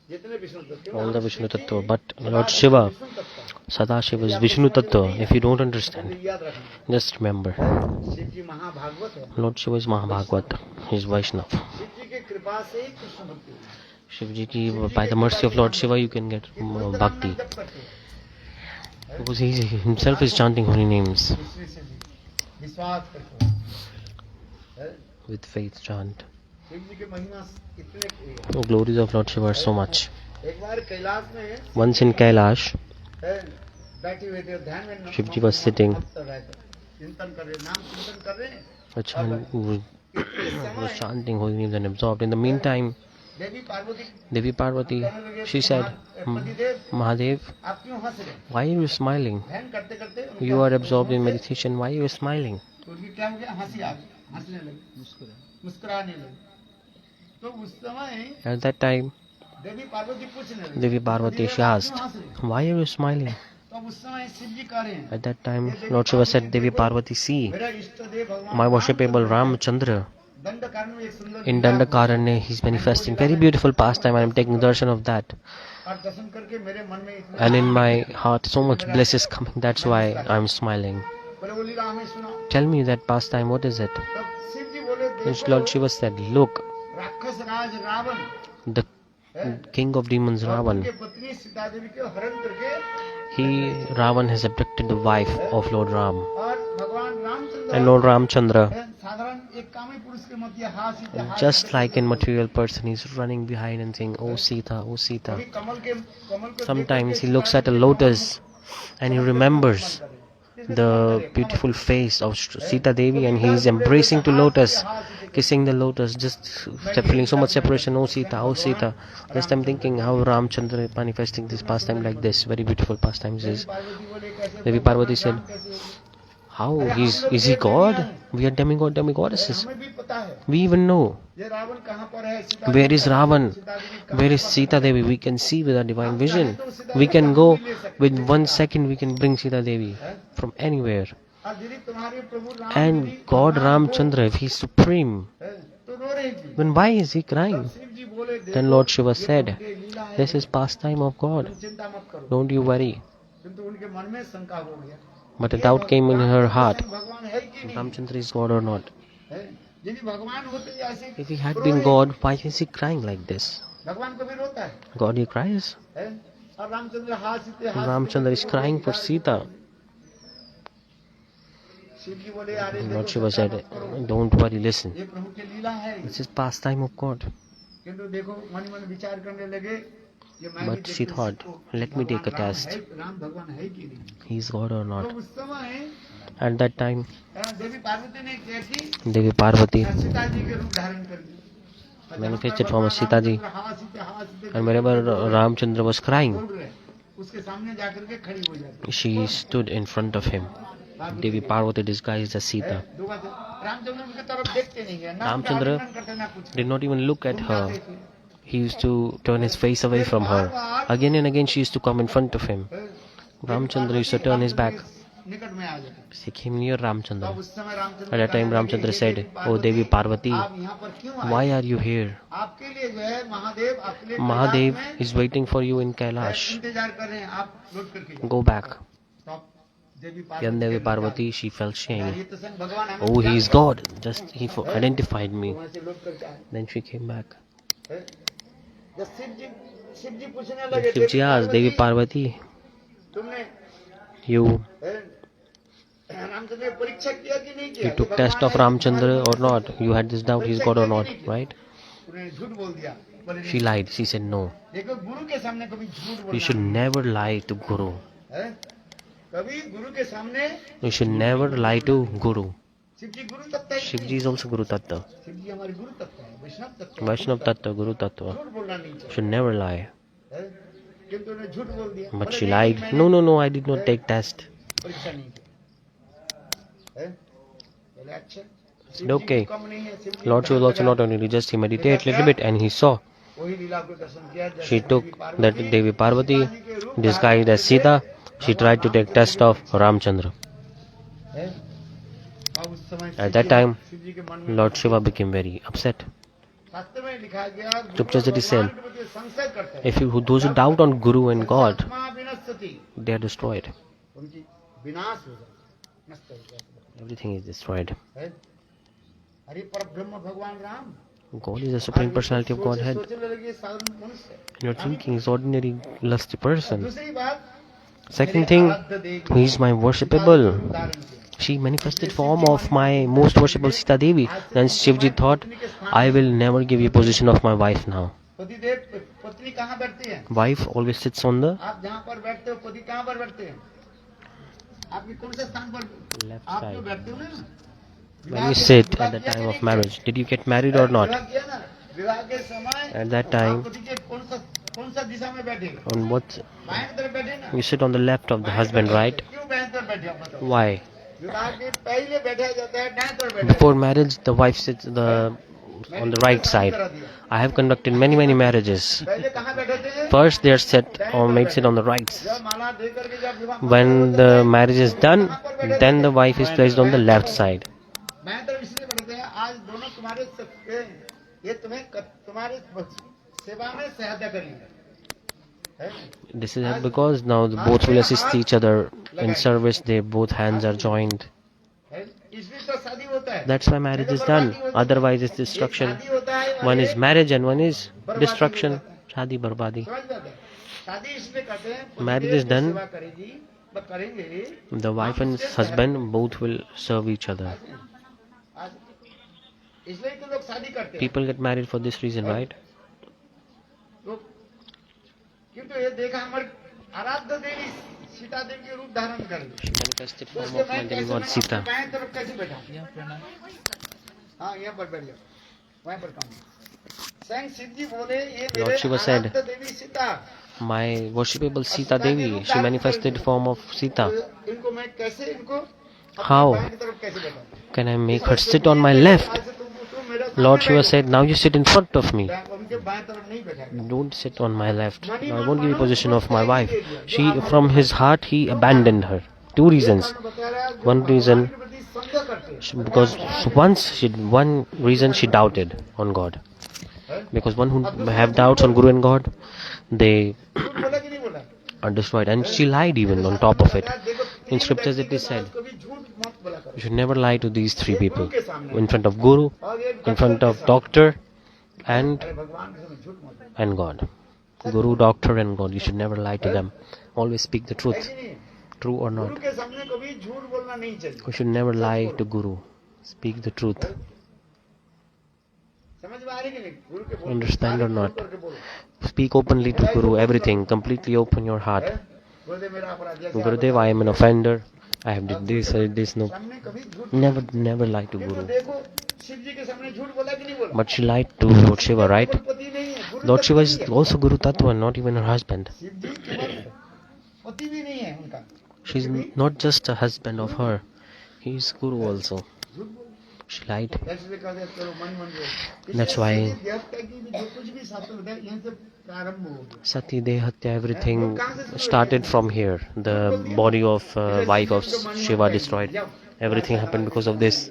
जितने विष्णु तत्व, All the Vishnu Tattva. But Lord Shiva, Sadashiva is Vishnu Tattva. If you don't understand, याद रखना। just remember. शिव जी महाभागवत है। Lord Shiva is Mahabhagvat. He is Vaishnav. Shiv जी की कृपा से ही कृष्ण भक्ति हुई। Shivji ki, by the mercy of Lord Shiva, you can get bhakti. जप करते हो, Because he himself is chanting holy names दूसरे से भी विश्वास करते हो, हैं? with faith chant. शिव जी के महिमा इतने The glories of Lord Shiva are so much. एक बार कैलाश में Once in Kailash, हैं, बैठे हुए थे ध्यान में शिव जी was sitting. चिंतन कर रहे, नाम चिंतन कर रहे हैं। was chanting holy names and absorbed. In the meantime, Devi Parvati Devi Parvati, she said, पतिदेव Mahadev, आप क्यों हंस रहे हैं? why are you smiling? ध्यान करते करते You are absorbed in meditation. Why are you smiling? तो उनकी क्या हो गया, हंसी आ गई, हंसने लगे, मुस्कुराने लगे। तो उस समय At that time, देवी पार्वती पूछने लगी, Devi Parvati, she asked, why are you smiling? तो उस समय शिव जी कह रहे हैं, At that time, Lord Shiva said, Devi Parvati, see, मेरा इष्ट देव भगवान my worshipable Ramchandra, दंडकारण्य में एक सुंदर in Dandakaranya, he's manifesting very beautiful pastime. I am taking darshan of that. और दर्शन करके मेरे मन में इतना And in my heart, so much bliss is coming. That's why I'm smiling. बोले वो लीला हमें सुनाओ। Tell me that pastime, what is it? तब शिव जी बोले, Which देखो Lord Shiva said, look, राक्षस राज Ravan the king of demons Ravan, उनके पत्नी सीता देवी के हरण करके Ravan has abducted the wife of Lord Ram. और भगवान रामचंद्र And Lord Ramchandra, साधारण एक कामी पुरुष के मत ये हाथ सीते हाथ just like in material person, he's running behind and saying, oh Sita, oh Sita. कभी कमल को Sometimes he looks at a lotus and he remembers the beautiful face of Sita Devi and he is embracing to lotus, kissing the lotus, just feeling so much separation. Oh Sita, oh Sita. Just I'm thinking how Ramchandra is manifesting this pastime like this. Very beautiful pastimes is. Devi Parvati said, how? Is he God? We are demigod, demigoddesses. हमें भी पता है We even know. ये रावण कहाँ पर है, Sita Where is Ravan? Where is Sita Devi? We can see with our divine vision. We can go with 1 second, we can bring Sita Devi from anywhere. और यदि तुम्हारे प्रभु Ram And God Ramchandra, if he is supreme, है, तो रो रहेगी। then why is he crying? Shiv जी बोले, Then Lord Shiva said, लीला है, this is pastime of God. तुम चिंता मत करो। Don't you worry. किंतु उनके मन में शंका हो गया, But a doubt came in her heart. भगवान है कि नहीं Ramchandra is God or not? है? यदि भगवान होते ऐसे If he had been God, why is he crying like this? भगवान कभी रोता है, God, he cries. है? और रामचंद्र हाथ सीते हाथ Ramchandra is crying for Sita. Shiv जी बोले, अरे Lord देखो, Shiva said, don't worry, listen. ये प्रभु की लीला है। This is pastime of God. किंतु देखो मन ही मन विचार करने लगे, ये मैं But भी she देखूं thought, इसको, let me take a भगवान राम test. है, राम भगवान है कि नहीं। He is God or तो not? उस समय At that time, देवी पार्वती ने क्या की, Devi Parvati सीता जी के रूप धारण कर लिया। manifested form of Sita Ji. हाथ सीते And wherever Ramchandra was crying, बोल रहे, उसके सामने जाकर के खड़ी हो जाती। she stood in front of him. Devi Parvati disguised as Sita. दो बात है, रामचंद्र उनके तरफ देखते नहीं है, ना रामचंद्र उनका आलिंगन करते, ना कुछ। Did not even look at her. He used to turn his face away from her. Again and again she used to come in front of him. Ramchandra used to turn his back. निकट में आ जाते। She came near Ramchandra. उस समय Ramchandra At that time Ramchandra said, oh Devi Parvati, आप यहाँ पर क्यों आए? why are you here? आपके लिए जो है महादेव आपके लिए Mahadev कैलाश में is waiting for you in Kailash. इंतजार कर रहे हैं, आप लौट करके Go back. तो आप देवी Then Devi Parvati, she felt shame. ये तो संग भगवान हमें Oh, he is God. Just he identified me. वहाँ से लौट करके आए। Then she came back. हैं? जब शिव जी पूछने लगे, Shivji asked, Devi Parvati, तुमने you हैं, रामचंद्र ने परीक्षा किया कि नहीं किया? you took test of Ramchandra or not? You had this doubt he is God or not, right? उन्होंने झूठ बोल दिया, बोले She lied. She said no. देखो गुरु के सामने कभी झूठ You बोलना should never lie to Guru. है, कभी गुरु के सामने। You should never lie to Guru. Shiv जी गुरु तत्व है, Shivji is also Guru Tattva. Shiv जी हमारे गुरु तत्व है, वैष्णव तत्व है, Vaishnav Tattva, Guru Tattva. झूठ बोलना नहीं चाहिए, Should never lie. है? किंतु उन्होंने झूठ बोल दिया, But बोले she नहीं, lied. मैंने No, I did not take test. परीक्षा नहीं की, है? बोले अच्छा, said, okay. कम नहीं है, शिव जी Lord Shiva was also not only religious, he meditated a little bit and he saw. वही लीला को दर्शन किया, जैसे She took that Devi Parvati Sita ji के रूप disguised as Sita. She tried to take test of Ramchandra. है? और उस समय At that time, शिव जी के मन में Lord Shiva became very upset. शास्त्र में लिखा गया, Chupchasati said, भगवान के प्रति संशय करते हैं, if you, those who doubt on Guru and God, आत्मा विनश्यति, they are destroyed. उनकी विनाश हो जाता है, नष्ट हो जाता Everything is destroyed. है। अरे पर ब्रह्म भगवान Ram God is the Supreme Personality of Godhead. सोचने लगे साधारण मनुष्य है। You're thinking he's ordinary lusty person. दूसरी बात, Second thing, he is my worshipable. उदाहरण किया। She manifested form of my most worshipable Sita Devi. Then Shivji thought, I will never give you position of my wife now. पतिदेव पत्नी कहाँ बैठती है? Wife always sits on the आप जहाँ पर बैठते हो पति कहाँ पर बैठते हैं? आपके कौन से स्थान पर? left आप तो side. बैठते हो ना? When you sit at the time of marriage, did you get married or not? विवाह किया ना? विवाह के समय At that time, आप पति के कौन सा दिशा में बैठेगा? on what बाएं तरफ बैठे ना? you sit on the left of the husband, right? क्यों बाएं तरफ बैठे आप बताओ? Why? विवाह के पहले बैठा जाता है दाएं तरफ बैठा Before marriage, the wife sits on the right side. I have conducted many marriages. पहले कहाँ बैठे थे? First, they are set or made sit on the right. जब माला दे करके जब विवाह When the marriage is done, then the wife is placed on the left side. बाएं तरफ इसलिए बैठते हैं आज दोनों ये तुम्हारे सेवा में सहायता करेंगे। है? This is because now both will assist each other in service. They both hands are joined. है? इसलिए तो शादी होता है। That's why marriage is done. Otherwise, it's destruction. शादी होता है और One ये is marriage and one is destruction. Shadi barbadi. समझ में आता है? शादी इसलिए करते हैं Marriage is done. सेवा करेगी करेंगे The wife and husband both will serve each other. आज इसलिए तो लोग शादी करते हैं। People get married for this reason, right? तो क्योंकि ये देखा हमारे आराध्य देवी सीता देवी के रूप धारण कर ली। She manifested तो form इसके of my मैं कैसे demigod मैं Sita. अपने बाएं तरफ कैसे बैठा? यहाँ प्रणाम। हाँ यहाँ पर बैठ जाओ, वहीं पर काम। स्वयं शिव जी बोले ये Lord मेरे Shiva said, आराध्य देवी Sita. My worshipable Sita Devi, she manifested form of Sita. तो इनको मैं कैसे इनको अपने How बाएं की तरफ कैसे बैठा? can I make her sit on my left? आज से तुम मेरे सामने Lord Shiva बैठो। said, now you sit in front of me. उनके बाएं तरफ नहीं बैठा। Don't sit on my left. I won't give you position of my wife. She, from his heart, he abandoned her. Two reasons. One reason, because one reason she doubted on God. Because one who have doubts on Guru and God, they झूठ बोला कि नहीं बोला? are destroyed. And she lied even on top of it. In scriptures it is said, कभी झूठ मत बोला करो। you should never lie to these three people. In front of Guru, in front of doctor, and अरे भगवान के सामने झूठ मत बोलो। God. Guru, doctor and God. You should never lie to them. Always speak the है truth. कि नहीं? True or Guru not. के सामने कभी झूठ बोलना नहीं चाहिए। You should never lie to Guru. Speak the truth. समझ में आ रही कि नहीं? गुरु के बोलो। Understand or सारे not? खोल करके बोलो। Speak openly to Guru everything. Completely open your heart. है? गुरुदेव मेरा अपराध है, क्या Gurudev, I am an offender. I have did this, I did this. No. सामने कभी झूठ Never lie to किंतु Guru. देखो शिव जी के सामने झूठ बोला कि नहीं बोला? But she lied to Lord Shiva, right? केवल पति नहीं है, गुरु Lord तक Shiva पति is है। also Guru Tattva, not even her husband. Shiv जी केवल पति भी नहीं है उनका। She's not just a husband of her. He is Guru also. झूठ बोल। She lied. इसलिए कहते हैं, चलो मन मन बोल। That's इसलिए why- शिव जी देवता की भी जो कुछ भी शास्त्र बताया, यहाँ से प्रारंभ हो गया। Sati Dehatya, everything started from here. The body of wife of Shiva destroyed. Everything happened because of this.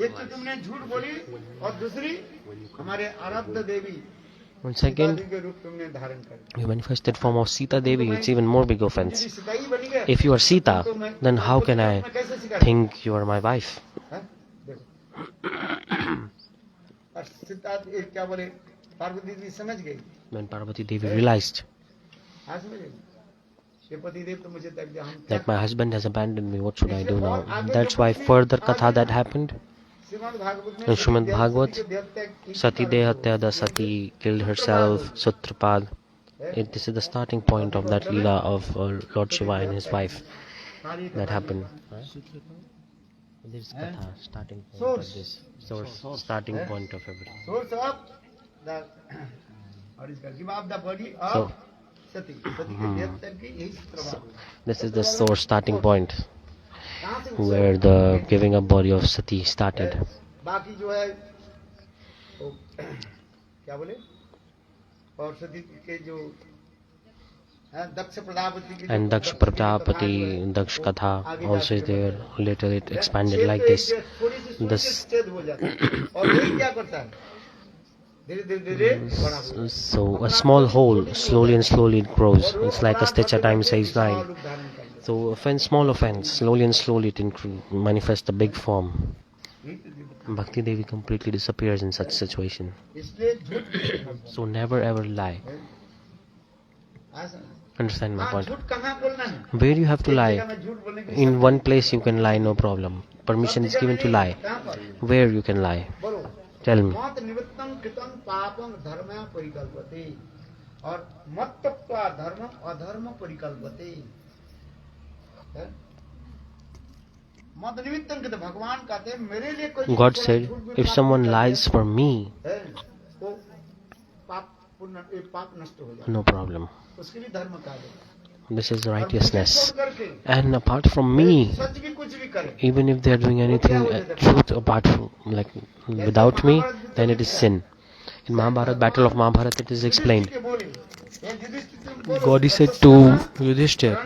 एक तो तुमने झूठ बोली और दूसरी हमारे आराध्य देवी And सीता second, जी के रूप तुमने धारण कर। you manifested form of Sita Devi. It's even more big offense. यदि सीता ही बनी गए, If you are Sita, तो मैं- then how can I मैं कैसे सिखा? think you are my wife? हैं? देखो और सीता एक क्या बोले पार्वती जी समझ गई। When Parvati Devi realized हाँ समझ गई। श्रीपति देव तो मुझे तक हम that my husband has abandoned me, what should I do now? That's why further katha that happened. Shrimad Bhagavat में In Srimad Bhagavad, देवता की Sati Dehatya, the Sati killed herself, Sutrapad. This is the starting point of that Leela of Lord Shiva and his wife सारी that happened. This katha, starting point of this source, starting point of everything. source of the what is called give up the body of So- सती सती के देवता की यही प्रभाव है। This is the source, starting point, कहाँ से where the giving up body of Sati started. बाकी जो है वो क्या बोले और सती के जो दक्ष प्रजापति की जो And Daksh Prajapati, Daksh Katha also is there. Later it expanded like this. This- छेद हो जाता है और यही क्या करता है धीरे धीरे धीरे बड़ा हो जाता है। So a small hole, slowly and slowly it grows. It's like a stitch at a time, says विशाल 9. रूप धारण कर लेता So offense, small offense, slowly and slowly it manifests a big form. है। Bhakti Devi completely disappears in such situation. इसलिए झूठ किसी को So never ever lie. ऐसा नहीं। Understand my हाँ, point? झूठ कहाँ बोलना है? Where you have to एक lie? जगह में झूठ बोलने की In शर्त one place you can lie, no problem. Permission is given to lie. कहाँ पर? Where you can lie? बोलो। Tell me. मत निमित्तं कृतं पापं धर्मया परिकल्पते और मत त्यक्त्वा धर्मं अधर्म परिकल्पते। है? मत निमित्तं कृतं भगवान कहते हैं मेरे लिए कोई God थोड़ा said, झूठ भी if पाप someone कर lies दे, for me, है, तो पाप पुण्य ये पाप नष्ट हो जाए no problem. उसके लिए धर्म कहा गया। This is और मुझे righteousness. छोड़ करके And apart from me, सच भी कुछ भी करे even if they are doing anything truth apart from, like, without me, then it is sin. In Mahabharata, Battle of Mahabharata, it is explained. God is said to Yudhishthir,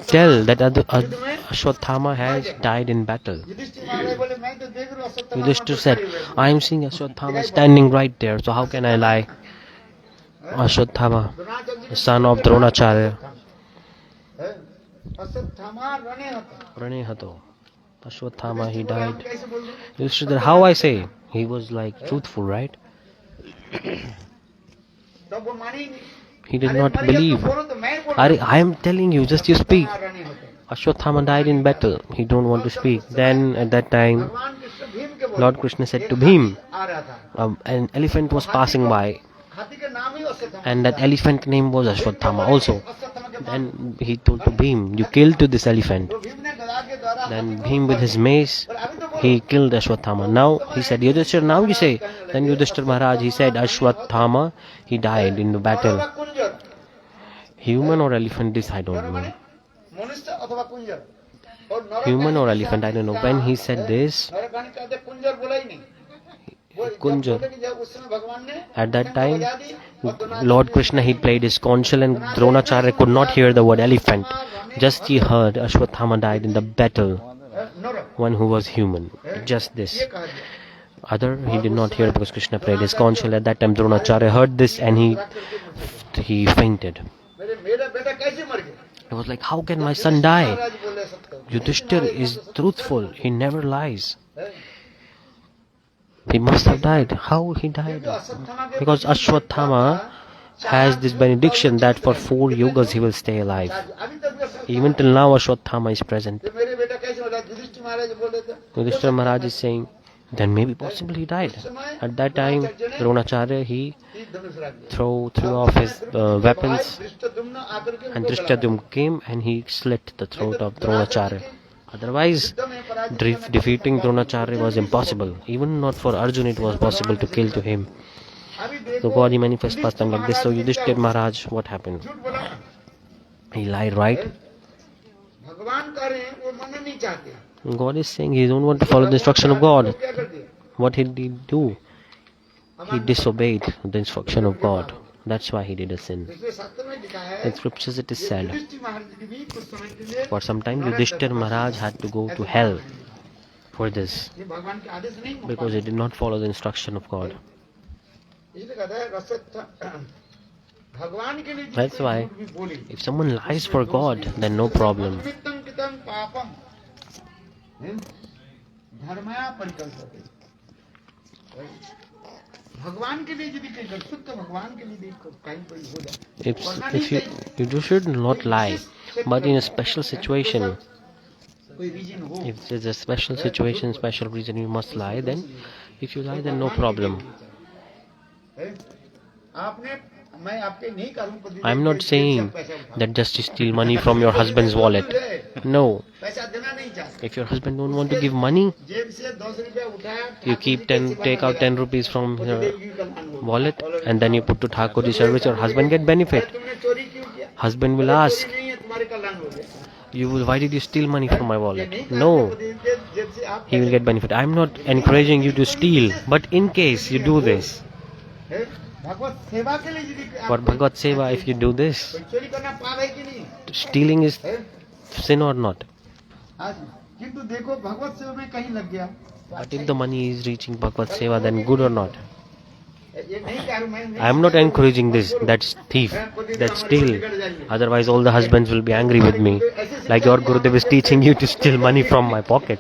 tell that Ashwatthama has died in battle. Yudhishthir said, I am seeing Ashwatthama standing right there, so how can I lie? Ashwatthama, the son of Dronacharya. Rane Hato. Ashwatthama, he died. Yudhishthir, how I say? He was like truthful, right? He did not believe. I am telling you, just you speak. Ashwatthama died in battle. He don't want to speak. Then at that time, Lord Krishna said to Bhim, an elephant was passing by, and that elephant name was Ashwatthama also. Then he told to Bhim, you killed to this elephant. Then Bhim with his mace, he killed Ashwatthama. Now he said, Yudhishthir, now you say. Then Yudhishthir Maharaj, he said, Ashwatthama, he died in the battle. Human or elephant, this I don't know. Human or elephant, I don't know. When he said this, Kunjar, at that time, Lord Krishna, he played his conch shell and Dronacharya could not hear the word elephant. Just he heard Ashwatthama died in the battle, one who was human. Just this. Other, he did not hear because Krishna played his conch shell. At that time, Dronacharya heard this and he fainted. It was like, how can my son die? Yudhishthir is truthful. He never lies. He must have died. How he died? Because Ashwatthama has this benediction that for 4 yugas he will stay alive. Even till now Ashwatthama is present. Yudhishthira Maharaj is saying, then maybe possibly he died. At that time, Dronacharya, he threw off his weapons, and Drishtadyumna came and he slit the throat of Dronacharya. Otherwise, defeating Dronacharya was impossible. Even not for Arjuna it was possible to kill to him. So God, he manifests past time like this. So Yudhishthira Maharaj, what happened? He lied, right? God is saying he don't want to follow the instruction of God. What did he do? He disobeyed the instruction of God. That's why he did a sin. In scriptures it is said, for some time Yudhishthira Maharaj had to go to hell for this, because he did not follow the instruction of God. That's why if someone lies for God, then no problem. If you should not lie, but in a special situation, if there's a special situation, special reason you must lie, then if you lie, then no problem. I'm not saying that just to steal money from your husband's wallet. No. If your husband don't want to give money, you take out 10 rupees from your wallet and then you put to Thakurji service, your husband get benefit. Husband will ask, why did you steal money from my wallet? No. He will get benefit. I'm not encouraging you to steal, but in case you do this, for Bhagavad Seva, if you do this, stealing is sin or not? But if the money is reaching Bhagavad Seva, then good or not? I am not encouraging this. That's thief. That's steal. Otherwise all the husbands will be angry with me. Like your Gurudev is teaching you to steal money from my pocket.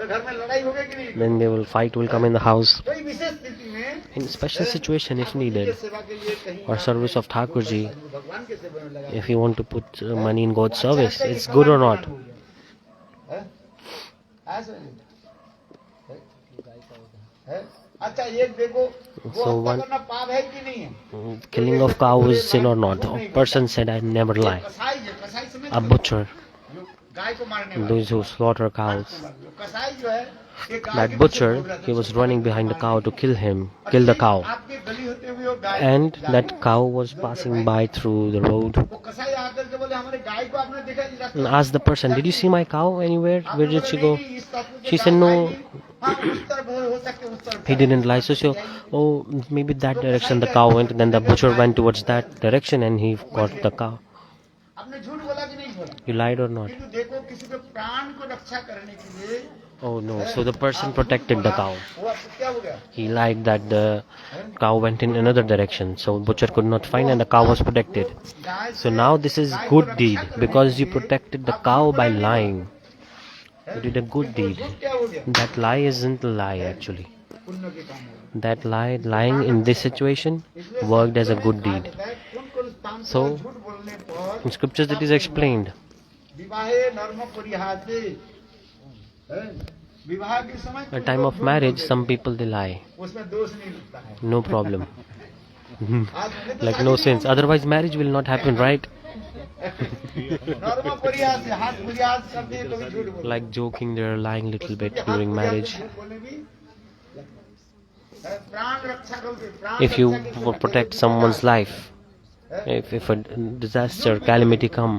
तो घर में लड़ाई होगी कि नहीं? then fight will come in the house. कोई विशेष स्थिति में In special situation, if needed, सेवा के लिए कहीं or service of Thakur ji, भगवान के सेवा में लगा if you want to put money in God's service, it's good or not. है? ऐसा नहीं है? अच्छा एक देखो So वो one- करना पाप है कि नहीं है? Killing of cow is sin or not? A person said, I never lie. कसाई समझ A butcher, जो गाय को मारने वाला those who slaughter cows, कसाई जो है ये गाय that के butcher, पीछे दौड़ रहा था। he was running behind the cow to kill the cow. आपके गली होते हुए वो गाय And that cow was passing by through the road. वो कसाई आकर के बोले हमारे गाय को आपने देखा नहीं रास्ते And में? asked the person, did you see my cow anywhere? Where did she go? नहीं, इस तत्व के She गाय said, no. आएगी। हाँ, उस तरफ हो सकते उस तरफ He didn't lie. So she, oh, maybe that direction the cow went. Then the butcher went towards that direction and he got the cow. आपने झूठ बोला कि नहीं बोला? You lied or not? किंतु देखो किसी के प्राण को रक्षा करने के लिए Oh no. So the person protected the cow. वो आपको क्या हो गया? He lied that the cow went in another direction. So butcher could not find and the cow was protected. Guy So now this is good deed because you protected the cow by lying. You did a good deed. झूठ क्या हो गया? That lie isn't a lie actually. पुण्य के काम हो गया। That lying in this situation worked as a good deed. कौन-कौन स्थान पर So, झूठ बोलने पर In scriptures it is explained. विवाहे नर्म परिहासे है? विवाह के समय At time of marriage, some people they lie. उसमें दोष नहीं लगता है। No problem. आज मैंने तो Like शादी no में sense. Otherwise marriage will not happen, right? नर्म परिहास से हाथ परिहास करते हैं तो भी झूठ बोलते हैं। Like joking, they're lying little bit हाथ during परिहास से marriage. झूठ बोलने भी लगता है। प्राण रक्षा करते हैं, प्राण If you रक्षा के लिए protect someone's life, if a disaster, calamity come,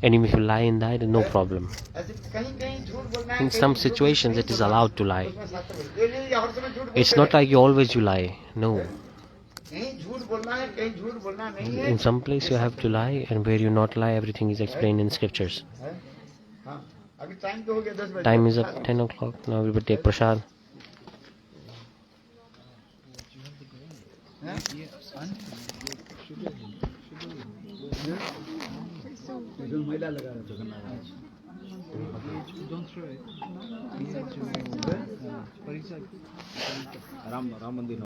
and if you lie in that, no problem. ऐसे कहीं-कहीं झूठ बोलना है, In कहीं some झूठ situations, नहीं it is बोलना। allowed to lie. उसमें शास्त्र बोलते हैं, ये हर समय झूठ It's बोलते not like you always you lie. No. हैं। कहीं झूठ बोलना है, कहीं झूठ बोलना नहीं है। In some place you have to lie, and where you not lie, everything is explained in scriptures. है? हाँ, अभी टाइम तो हो गया 10 बजे। Time is up, 10 o'clock. Now everybody take prasad. महिला लगा रहा है। Don't throw it. ये जो परिचय राम मंदिर